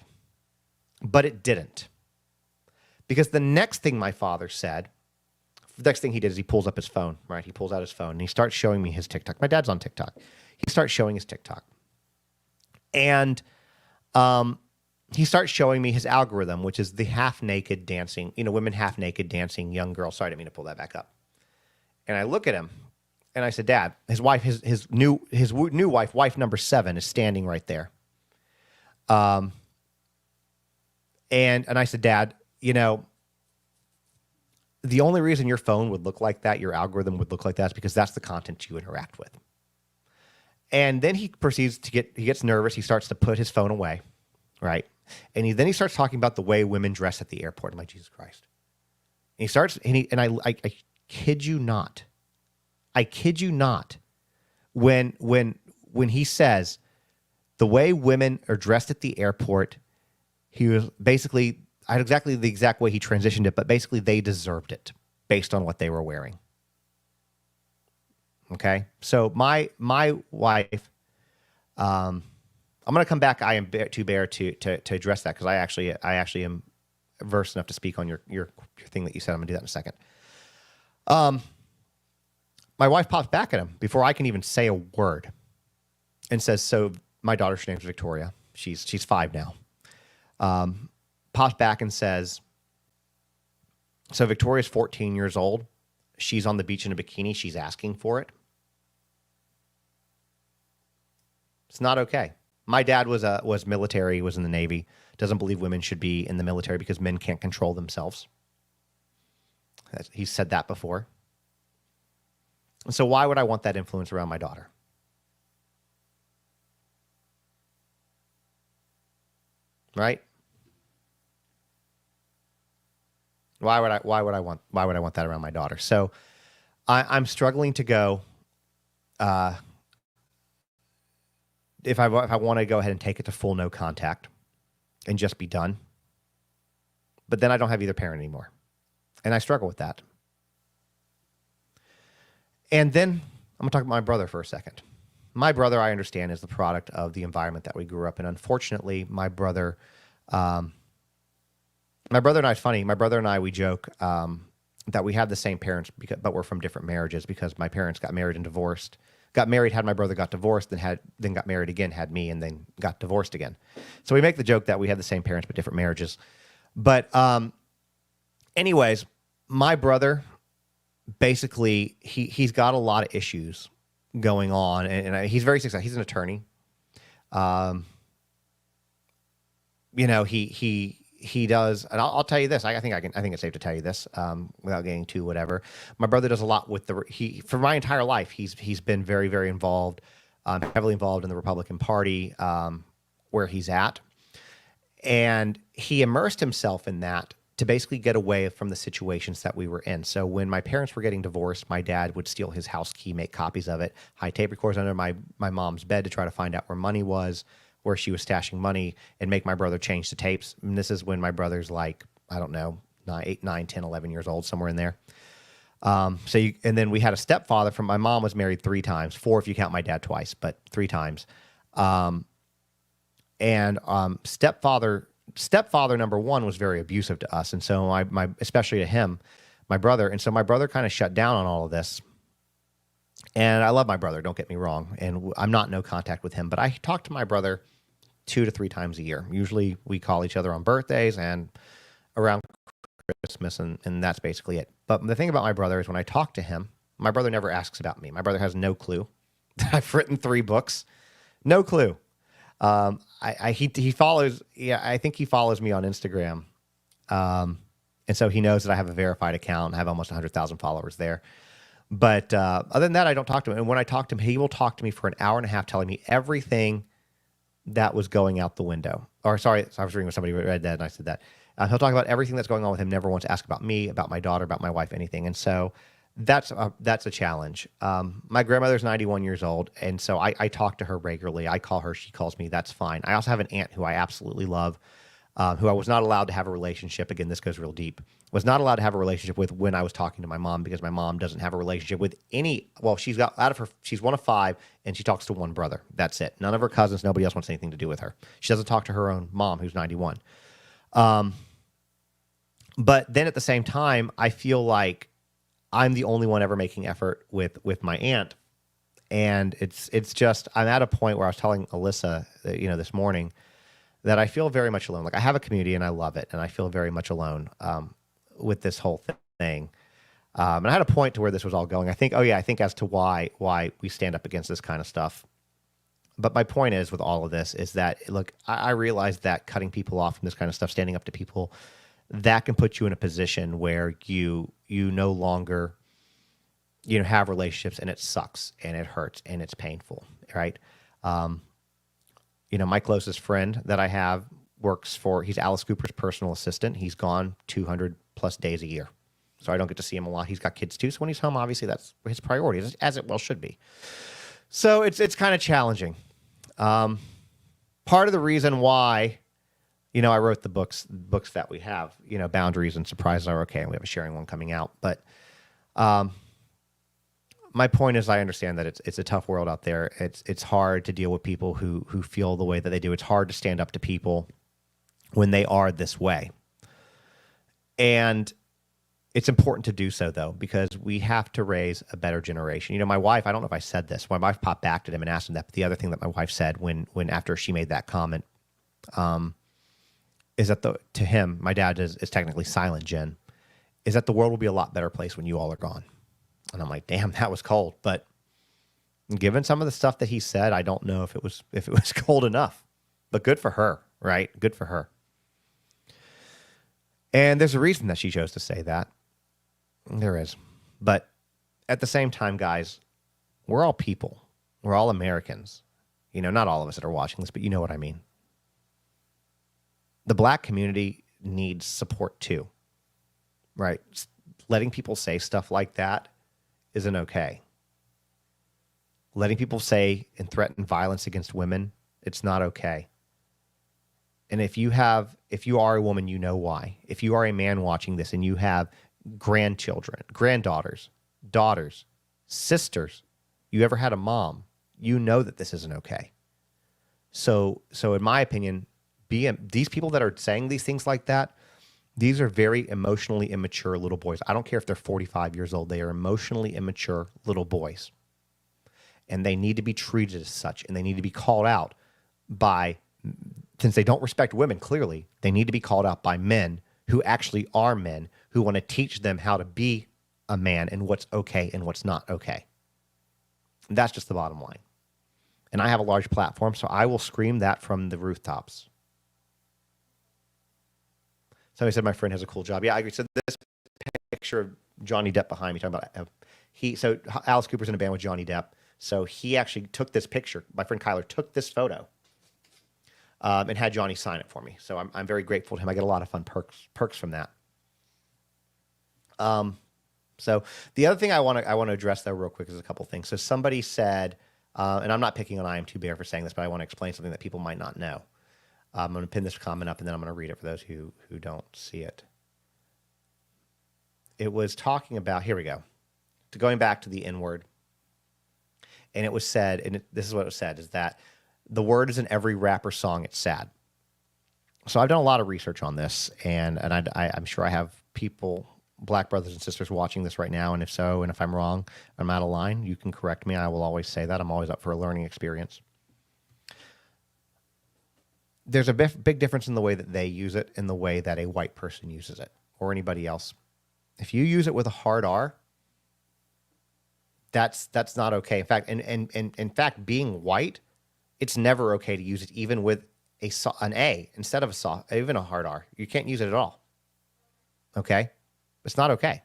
but it didn't. Because the next thing my father said, the next thing he did is he pulls up his phone, right? He pulls out his phone and he starts showing me his TikTok. My dad's on TikTok. He starts showing his TikTok. And he starts showing me his algorithm, which is the half-naked dancing, women half-naked dancing young girls. Sorry, I didn't mean to pull that back up. And I look at him and I said, Dad, his wife, his new wife number 7 is standing right there. And I said, Dad, the only reason your phone would look like that, your algorithm would look like that, is because that's the content you interact with. And then he proceeds he gets nervous. He starts to put his phone away, right? And then he starts talking about the way women dress at the airport. I'm like, Jesus Christ. And I kid you not. I kid you not. When he says the way women are dressed at the airport, he was basically, I had exactly the exact way he transitioned it, but basically they deserved it based on what they were wearing. Okay, so my wife, I'm going to come back. I am too bare to address that, because I actually am versed enough to speak on your thing that you said. I'm going to do that in a second. My wife pops back at him before I can even say a word, and says, "So my daughter's name is Victoria. She's 5 now." Pops back and says, "So Victoria's 14 years old. She's on the beach in a bikini. She's asking for it." It's not okay. My dad was military, was in the Navy, doesn't believe women should be in the military because men can't control themselves. He's said that before. So why would I want that influence around my daughter? Right? Why would I want that around my daughter? So I'm struggling to go if I want to go ahead and take it to full no contact and just be done. But then I don't have either parent anymore. And I struggle with that. And then I'm going to talk about my brother for a second. My brother, I understand, is the product of the environment that we grew up in. Unfortunately, my brother and I, it's funny, my brother and I, we joke that we have the same parents, but we're from different marriages because my parents got married and divorced. Got married, had my brother, got divorced, then got married again, had me, and then got divorced again. So we make the joke that we have the same parents but different marriages. But anyways, my brother, basically, he's got a lot of issues going on, and he's very successful. He's an attorney. He does, and I'll tell you this. I think it's safe to tell you this without getting too whatever. My brother does a lot with for my entire life. He's been very, very involved, heavily involved in the Republican Party where he's at, and he immersed himself in that to basically get away from the situations that we were in. So when my parents were getting divorced, my dad would steal his house key, make copies of it, hide tape recorders under my mom's bed to try to find out where money was, where she was stashing money, and make my brother change the tapes. And this is when my brother's like, I don't know, 8, 9, 10, 11 years old, somewhere in there. And then we had a stepfather my mom was married 3 times, 4 if you count my dad twice, but 3 times. Stepfather number 1 was very abusive to us. And so especially to him, my brother. And so my brother kind of shut down on all of this. And I love my brother, don't get me wrong. And I'm not in no contact with him, but I talk to my brother 2 to 3 times a year. Usually we call each other on birthdays and around Christmas, and that's basically it. But the thing about my brother is when I talk to him, my brother never asks about me. My brother has no clue that I've written 3 books. No clue. He follows, I think he follows me on Instagram. And so he knows that I have a verified account. I have almost 100,000 followers there. But other than that, I don't talk to him. And when I talk to him, he will talk to me for an hour and a half telling me everything that was going out the window. Or sorry, I was reading with somebody who read that and I said that. He'll talk about everything that's going on with him, never wants to ask about me, about my daughter, about my wife, anything. And so that's a challenge. My grandmother's 91 years old, and so I talk to her regularly. I call her, she calls me, that's fine. I also have an aunt who I absolutely love, who I was not allowed to have a relationship. Again, this goes real deep. Was not allowed to have a relationship with when I was talking to my mom because my mom doesn't have a relationship with she's one of 5 and she talks to 1 brother. That's it. None of her cousins, nobody else wants anything to do with her. She doesn't talk to her own mom who's 91. But then at the same time, I feel like I'm the only one ever making effort with my aunt. And it's just, I'm at a point where I was telling Alyssa, this morning, that I feel very much alone. Like I have a community and I love it, and I feel very much alone with this whole thing. And I had a point to where this was all going. I think as to why we stand up against this kind of stuff. But my point is with all of this is that, look, I realize that cutting people off from this kind of stuff, standing up to people, that can put you in a position where you no longer have relationships, and it sucks and it hurts and it's painful, right? My closest friend that I have he's Alice Cooper's personal assistant. He's gone 200 plus days a year. So I don't get to see him a lot. He's got kids too. So when he's home, obviously that's his priority, as it well should be. So it's kind of challenging. Part of the reason why, I wrote the books that we have, Boundaries and Surprises Are Okay. And we have a sharing one coming out. But my point is, I understand that it's a tough world out there. It's hard to deal with people who feel the way that they do. It's hard to stand up to people when they are this way. And it's important to do so, though, because we have to raise a better generation. My wife, I don't know if I said this, my wife popped back at him and asked him that. But the other thing that my wife said when after she made that comment is that to him, my dad is technically silent, Jen, is that the world will be a lot better place when you all are gone. And I'm like, damn, that was cold. But given some of the stuff that he said, I don't know if it was cold enough. But good for her, right? Good for her. And there's a reason that she chose to say that. There is. But at the same time, guys, we're all people. We're all Americans. Not all of us that are watching this, but you know what I mean. The Black community needs support too, right? Letting people say stuff like that isn't okay. letting people say and threaten violence against women, it's not okay. And if you are a woman, you know why. If you are a man watching this and you have grandchildren, granddaughters, daughters, sisters, you ever had a mom, you know that this isn't okay. So in my opinion, these people that are saying these things like that, these are very emotionally immature little boys. I don't care if they're 45 years old. They are emotionally immature little boys. And they need to be treated as such, and they need to be called out by, since they don't respect women, clearly, they need to be called out by men who actually are men, who want to teach them how to be a man and what's okay and what's not okay. And that's just the bottom line. And I have a large platform, so I will scream that from the rooftops. Somebody said my friend has a cool job. Yeah, I agree. So this picture of Johnny Depp behind me, talking about so Alice Cooper's in a band with Johnny Depp. So he actually took this picture. My friend Kyler took this photo and had Johnny sign it for me. So I'm very grateful to him. I get a lot of fun perks from that. So the other thing I want to address though real quick is a couple things. So somebody said, and I'm not picking on I Am Too Bear for saying this, but I want to explain something that people might not know. I'm going to pin this comment up and then I'm going to read it for those who don't see it. It was talking about, here we go, going back to the N-word. And it was said, and this is what it was said, is that the word is in every rapper song, it's sad. So I've done a lot of research on this, and I'm sure I have people, black brothers and sisters watching this right now, and if so, and if I'm wrong, I'm out of line, you can correct me. I will always say that. I'm always up for a learning experience. There's a big difference in the way that they use it and the way that a white person uses it, or anybody else. If you use it with a hard R, that's not okay. In fact, in fact, being white, it's never okay to use it even with an A instead of even a hard R. You can't use it at all. Okay? It's not okay.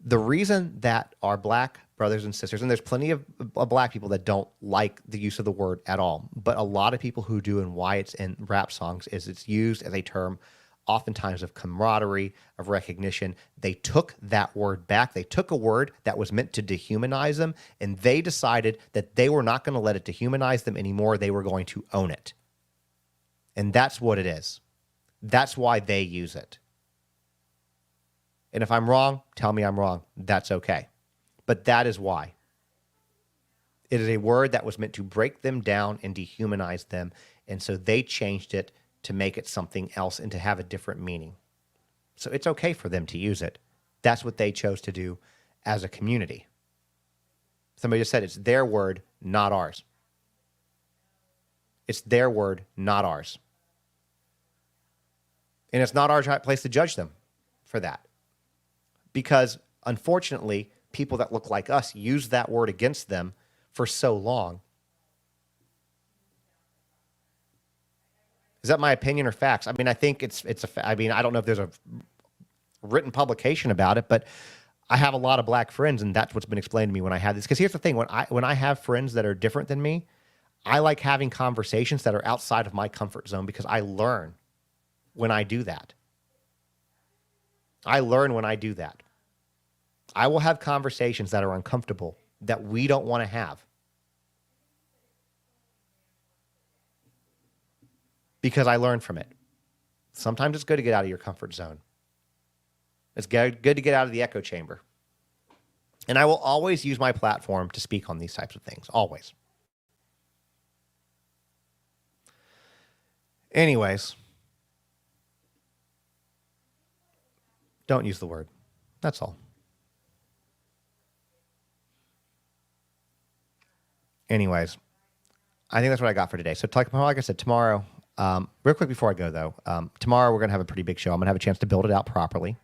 The reason that our black brothers and sisters, and there's plenty of black people that don't like the use of the word at all, but a lot of people who do, and why it's in rap songs is it's used as a term oftentimes of camaraderie, of recognition. They took that word back. They took a word that was meant to dehumanize them, and they decided that they were not going to let it dehumanize them anymore. They were going to own it. And that's what it is. That's why they use it. And if I'm wrong, tell me I'm wrong. That's okay. But that is why. It is a word that was meant to break them down and dehumanize them. And so they changed it to make it something else and to have a different meaning. So it's okay for them to use it. That's what they chose to do as a community. Somebody just said it's their word, not ours. It's their word, not ours. And it's not our place to judge them for that. Because unfortunately, people that look like us use that word against them for so long. Is that my opinion or facts? I mean, I think I don't know if there's a written publication about it, but I have a lot of black friends, and that's what's been explained to me when I have this. Because here's the thing, when I have friends that are different than me, I like having conversations that are outside of my comfort zone because I learn when I do that. I learn when I do that. I will have conversations that are uncomfortable that we don't want to have. Because I learn from it. Sometimes it's good to get out of your comfort zone. It's good to get out of the echo chamber. And I will always use my platform to speak on these types of things. Always. Anyways. Don't use the word. That's all. Anyways. I think that's what I got for today. So like I said, tomorrow... real quick before I go, though, tomorrow we're going to have a pretty big show. I'm going to have a chance to build it out properly.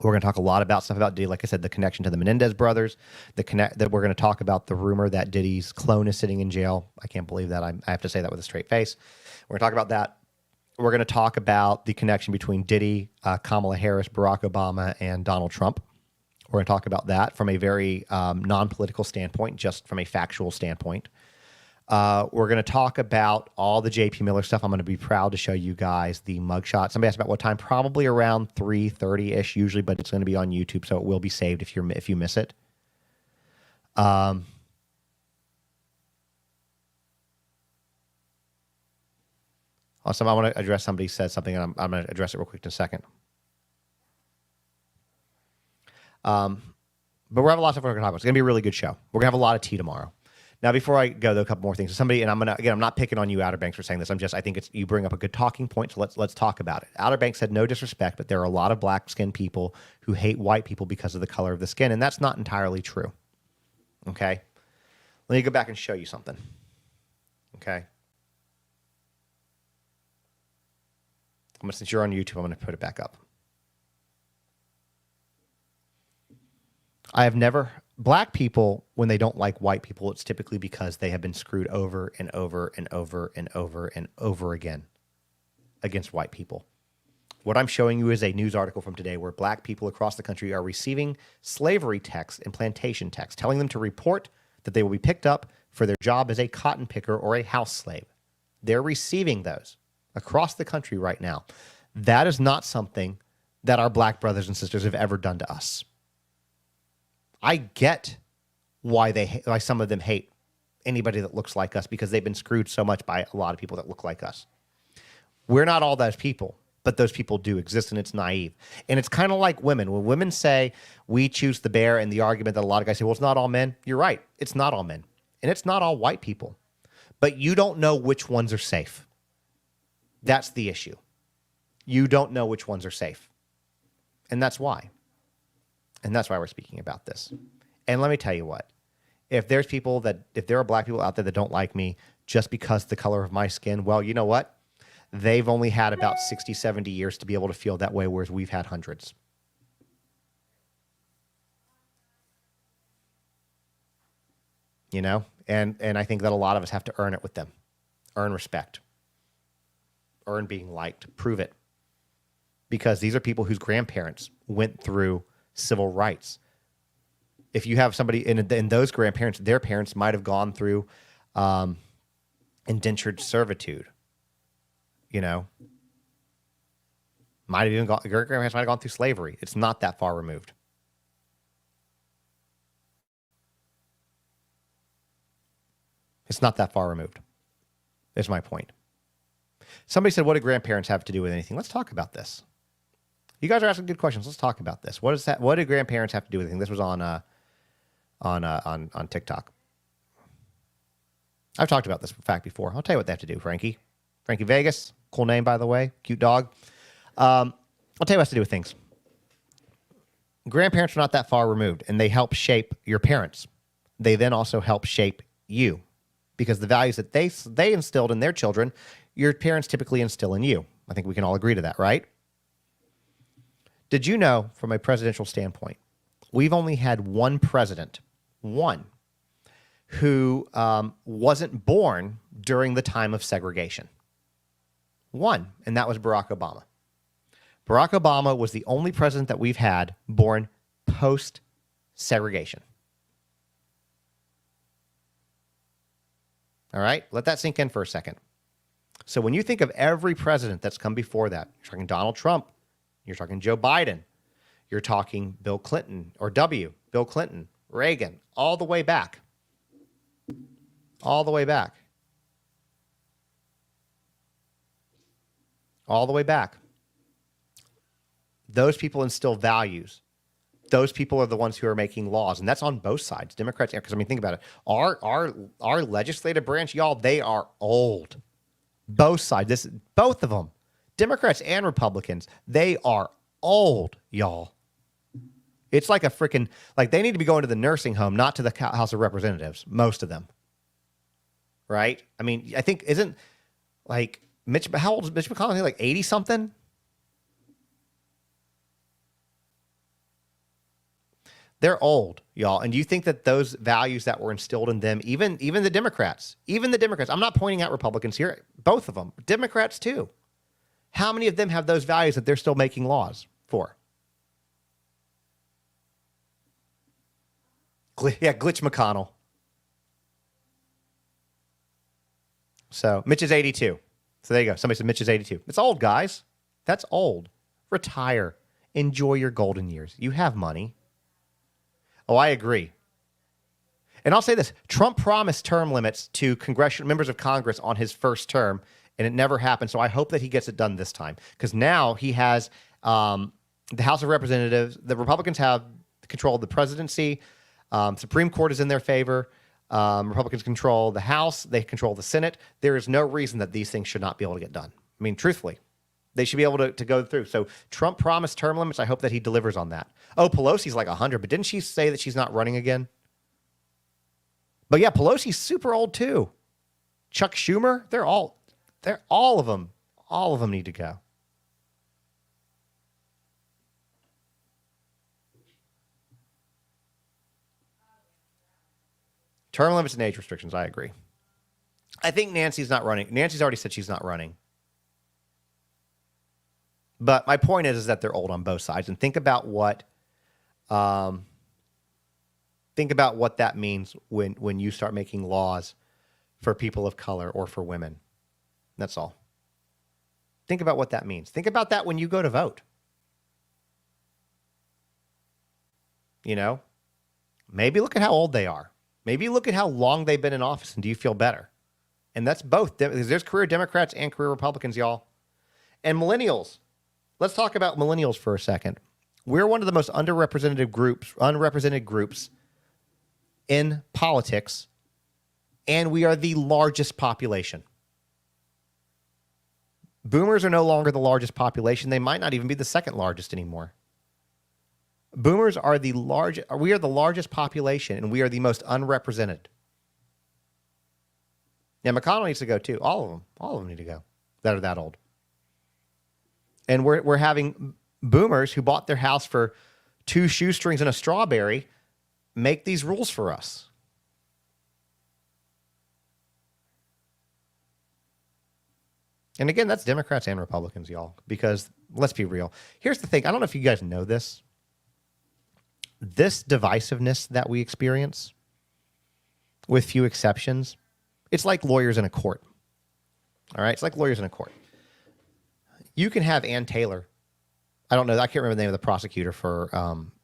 We're going to talk a lot about stuff about Diddy. Like I said, the connection to the Menendez brothers, that we're going to talk about the rumor that Diddy's clone is sitting in jail. I can't believe that. I have to say that with a straight face. We're going to talk about that. We're going to talk about the connection between Diddy, Kamala Harris, Barack Obama, and Donald Trump. We're going to talk about that from a very non-political standpoint, just from a factual standpoint. We're going to talk about all the JP Miller stuff. I'm going to be proud to show you guys the mugshot. Somebody asked about what time. Probably around 3:30-ish usually, but it's going to be on YouTube, so it will be saved if you miss it. Um, also, I want to address somebody said something, and I'm going to address it real quick in a second. But we're having lots of we're going to talk about. It's going to be a really good show. We're going to have a lot of tea tomorrow. Now, before I go, though, a couple more things. Somebody, and I'm not picking on you, Outer Banks, for saying this. I think you bring up a good talking point, so let's talk about it. Outer Banks said, no disrespect, but there are a lot of black-skinned people who hate white people because of the color of the skin, and that's not entirely true. Okay? Let me go back and show you something. Okay? Since you're on YouTube, I'm going to put it back up. Black people, when they don't like white people, it's typically because they have been screwed over and over and over and over and over again against white people. What I'm showing you is a news article from today where black people across the country are receiving slavery texts and plantation texts telling them to report that they will be picked up for their job as a cotton picker or a house slave. They're receiving those across the country right now. That is not something that our black brothers and sisters have ever done to us. I get why some of them hate anybody that looks like us, because they've been screwed so much by a lot of people that look like us. We're not all those people, but those people do exist, and it's naive. And it's kind of like women. When women say we choose the bear, and the argument that a lot of guys say, well, it's not all men. You're right. It's not all men. And it's not all white people. But you don't know which ones are safe. That's the issue. You don't know which ones are safe. And that's why. And that's why we're speaking about this. And let me tell you what, if there are black people out there that don't like me just because the color of my skin, well, you know what? They've only had about 60, 70 years to be able to feel that way, whereas we've had hundreds. You know? And I think that a lot of us have to earn it with them. Earn respect. Earn being liked. Prove it. Because these are people whose grandparents went through civil rights. If you have somebody in those grandparents, their parents might have gone through indentured servitude. You know, your grandparents might have gone through slavery. It's not that far removed. It's not that far removed. Is my point. Somebody said, what do grandparents have to do with anything? Let's talk about this. You guys are asking good questions. Let's talk about this. What do grandparents have to do with anything? This was on TikTok. I've talked about this fact before. I'll tell you what they have to do, Frankie. Frankie Vegas. Cool name, by the way. Cute dog. I'll tell you what has to do with things. Grandparents are not that far removed, and they help shape your parents. They then also help shape you, because the values that they instilled in their children, your parents typically instill in you. I think we can all agree to that, right? Did you know, from a presidential standpoint, we've only had one president, who wasn't born during the time of segregation? One, and that was Barack Obama. Barack Obama was the only president that we've had born post-segregation. All right? Let that sink in for a second. So when you think of every president that's come before that, you're talking Donald Trump, you're talking Joe Biden, you're talking Bill Clinton, Bill Clinton, Reagan, all the way back. All the way back. All the way back. Those people instill values. Those people are the ones who are making laws, and that's on both sides, Democrats. Because I mean, think about it. Our legislative branch, y'all, they are old. Both sides. Both of them, Democrats and Republicans, they are old, y'all. It's like they need to be going to the nursing home, not to the House of Representatives. Most of them, right? I mean, I think isn't like how old is Mitch McConnell? Like 80 something. They're old, y'all. And do you think that those values that were instilled in them, even the Democrats, I'm not pointing out Republicans here, both of them, Democrats too. How many of them have those values that they're still making laws for? Glitch McConnell. So Mitch is 82. So there you go. Somebody said Mitch is 82. It's old, guys. That's old. Retire. Enjoy your golden years. You have money. Oh, I agree. And I'll say this, Trump promised term limits to congressional members of Congress on his first term, and it never happened. So I hope that he gets it done this time, because now he has the House of Representatives. The Republicans have control of the presidency. Supreme Court is in their favor. Republicans control the House. They control the Senate. There is no reason that these things should not be able to get done. I mean, truthfully, they should be able to go through. So Trump promised term limits. I hope that he delivers on that. Oh, Pelosi's like 100, but didn't she say that she's not running again? But yeah, Pelosi's super old too. Chuck Schumer, all of them need to go. Term limits and age restrictions, I agree. I think Nancy's not running. Nancy's already said she's not running. But my point is that they're old on both sides. And think about what that means when you start making laws for people of color or for women. That's all. Think about what that means. Think about that when you go to vote. You know, maybe look at how old they are. Maybe look at how long they've been in office, and do you feel better? And that's both. There's career Democrats and career Republicans, y'all. And millennials. Let's talk about millennials for a second. We're one of the most unrepresented groups in politics, and we are the largest population. Boomers are no longer the largest population. They might not even be the second largest anymore. Boomers are we are the largest population, and we are the most unrepresented. Yeah, McConnell needs to go too. All of them need to go that are that old. And we're having boomers who bought their house for 2 shoestrings and a strawberry make these rules for us. And again, that's Democrats and Republicans, y'all, because let's be real. Here's the thing. I don't know if you guys know this. This divisiveness that we experience, with few exceptions, it's like lawyers in a court. All right? It's like lawyers in a court. You can have Ann Taylor. I don't know. I can't remember the name of the prosecutor for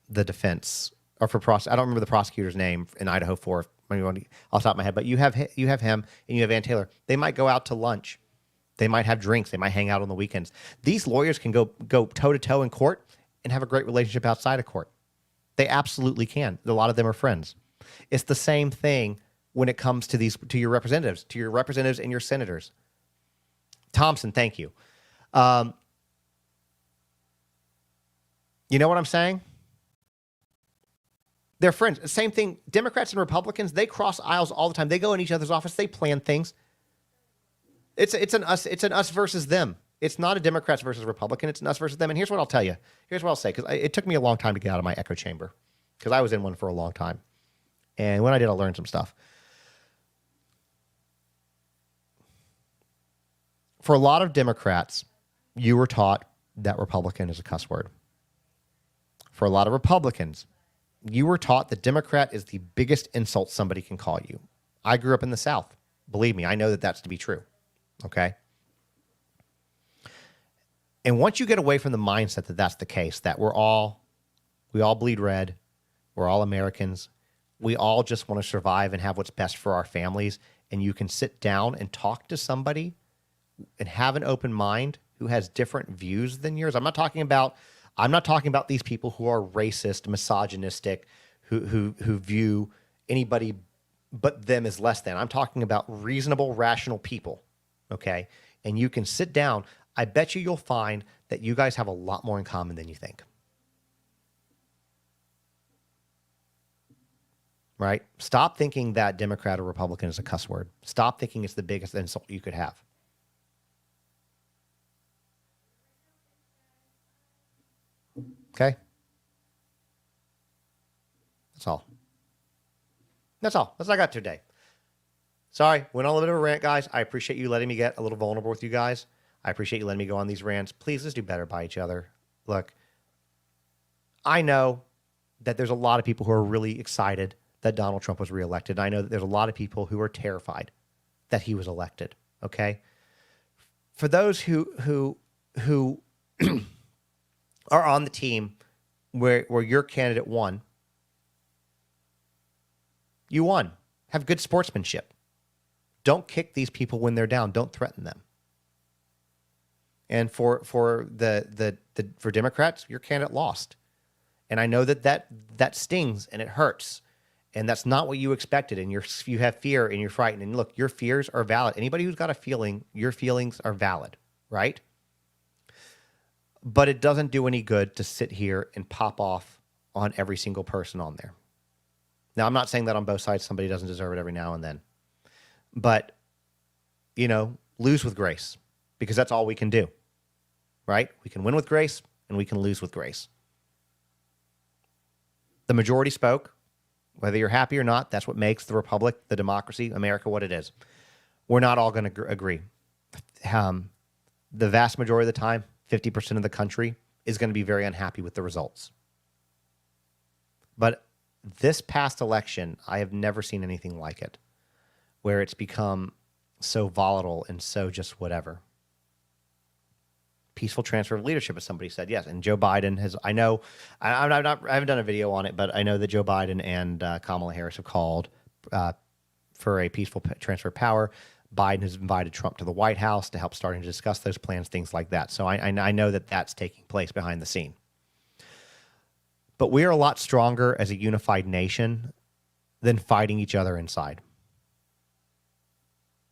the defense, or for I don't remember the prosecutor's name in Idaho for off the top of my head. But you have him and you have Ann Taylor. They might go out to lunch. They might have drinks. They might hang out on the weekends. These lawyers can go toe to toe in court and have a great relationship outside of court. They absolutely can. A lot of them are friends. It's the same thing when it comes to your representatives and your senators. Thompson, thank you. You know what I'm saying? They're friends. Same thing. Democrats and Republicans, they cross aisles all the time. They go in each other's office. They plan things. It's an us versus them. It's not a Democrats versus Republican. It's an us versus them. And here's what I'll tell you. Here's what I'll say, because it took me a long time to get out of my echo chamber, because I was in one for a long time. And when I did, I learned some stuff. For a lot of Democrats, you were taught that Republican is a cuss word. For a lot of Republicans, you were taught that Democrat is the biggest insult somebody can call you. I grew up in the South. Believe me, I know that that's to be true. Okay? And once you get away from the mindset that that's the case, that we all bleed red, we're all Americans, we all just want to survive and have what's best for our families, and you can sit down and talk to somebody and have an open mind who has different views than yours. I'm not talking about these people who are racist, misogynistic, who view anybody but them as less than. I'm talking about reasonable, rational people, okay? And you can sit down. I bet you'll find that you guys have a lot more in common than you think. Right? Stop thinking that Democrat or Republican is a cuss word. Stop thinking it's the biggest insult you could have. Okay? That's all. That's all I got today. Sorry, went on a little bit of a rant, guys. I appreciate you letting me get a little vulnerable with you guys. I appreciate you letting me go on these rants. Please, let's do better by each other. Look, I know that there's a lot of people who are really excited that Donald Trump was reelected. I know that there's a lot of people who are terrified that he was elected, okay? For those who are on the team where your candidate won, You won. Have good sportsmanship. Don't kick these people when they're down. Don't threaten them. And for Democrats, your candidate lost. And I know that stings and it hurts. And that's not what you expected. And you have fear and you're frightened. And look, your fears are valid. Anybody who's got a feeling, your feelings are valid, right? But it doesn't do any good to sit here and pop off on every single person on there. Now, I'm not saying that on both sides. Somebody doesn't deserve it every now and then. But, lose with grace, because that's all we can do, right? We can win with grace and we can lose with grace. The majority spoke. Whether you're happy or not, that's what makes the republic, the democracy, America what it is. We're not all going to agree. The vast majority of the time, 50% of the country is going to be very unhappy with the results. But this past election, I have never seen anything like it, where it's become so volatile and so just whatever. Peaceful transfer of leadership, as somebody said, yes. And Joe Biden has, I haven't done a video on it, but I know that Joe Biden and Kamala Harris have called for a peaceful transfer of power. Biden has invited Trump to the White House to help starting to discuss those plans, things like that. So I know that that's taking place behind the scene. But we are a lot stronger as a unified nation than fighting each other inside.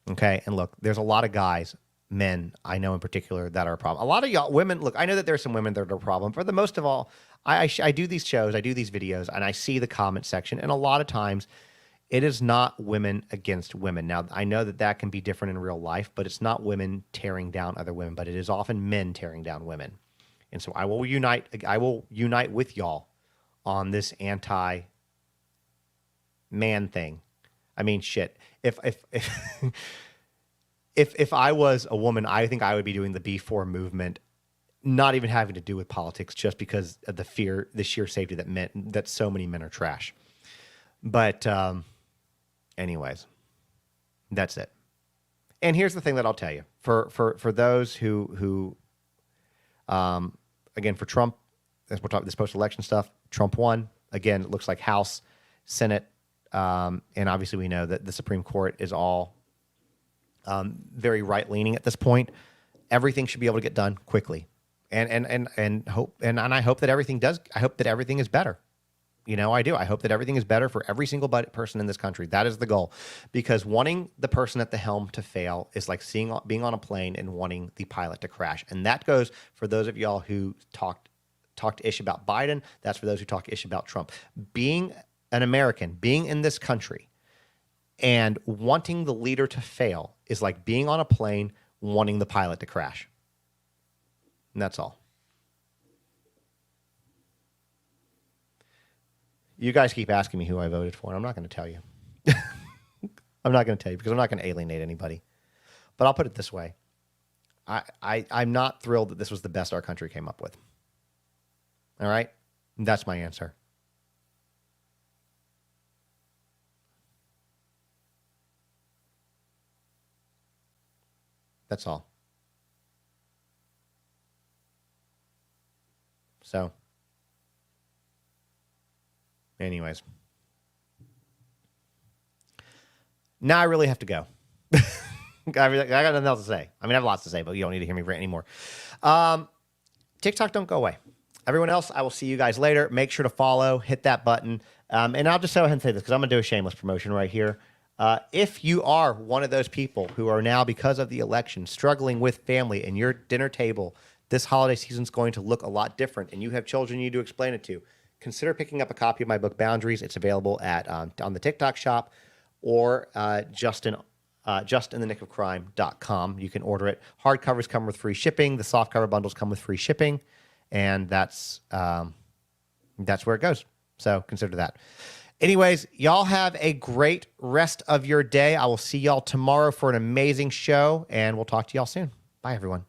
Okay, and look, there's a lot of guys, men, I know in particular, that are a problem. A lot of y'all, women, look, I know that there's some women that are a problem. For the most of all, I do these shows, I do these videos, and I see the comment section, and a lot of times it is not women against women. Now, I know that that can be different in real life, but it's not women tearing down other women, but it is often men tearing down women. And so I will unite with y'all on this anti-man thing. I mean, shit. If I was a woman, I think I would be doing the B4 movement, not even having to do with politics, just because of the sheer safety that so many men are trash. But anyways, that's it. And here's the thing that I'll tell you. For those who again, for Trump, as we're talking this post-election stuff, Trump won. Again, it looks like House, Senate, and obviously we know that the Supreme Court is all very right-leaning at this point. Everything should be able to get done quickly, and I hope that everything does. I hope that everything is better. I do. I hope that everything is better for every single person in this country. That is the goal, because wanting the person at the helm to fail is like being on a plane and wanting the pilot to crash. And that goes for those of y'all who talked ish about Biden. That's for those who talk ish about Trump. Being an American, being in this country, and wanting the leader to fail is like being on a plane wanting the pilot to crash. And that's all. You guys keep asking me who I voted for, and I'm not going to tell you. I'm not going to tell you because I'm not going to alienate anybody. But I'll put it this way. I'm not thrilled that this was the best our country came up with. All right? And that's my answer. That's all. So, anyways. Now I really have to go. I got nothing else to say. I mean, I have lots to say, but you don't need to hear me rant anymore. TikTok, don't go away. Everyone else, I will see you guys later. Make sure to follow, hit that button. And I'll just go ahead and say this because I'm going to do a shameless promotion right here. If you are one of those people who are now, because of the election, struggling with family and your dinner table, this holiday season is going to look a lot different, and you have children you need to explain it to, consider picking up a copy of my book, Boundaries. It's available at on the TikTok shop or justinthe.nickofcrime.com. You can order it. Hardcovers come with free shipping. The softcover bundles come with free shipping, and that's where it goes. So consider that. Anyways, y'all have a great rest of your day. I will see y'all tomorrow for an amazing show, and we'll talk to y'all soon. Bye, everyone.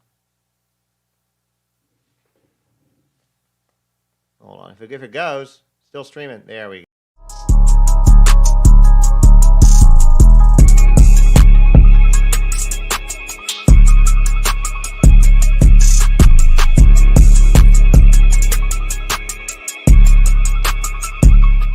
Hold on. If it goes, still streaming. There we go.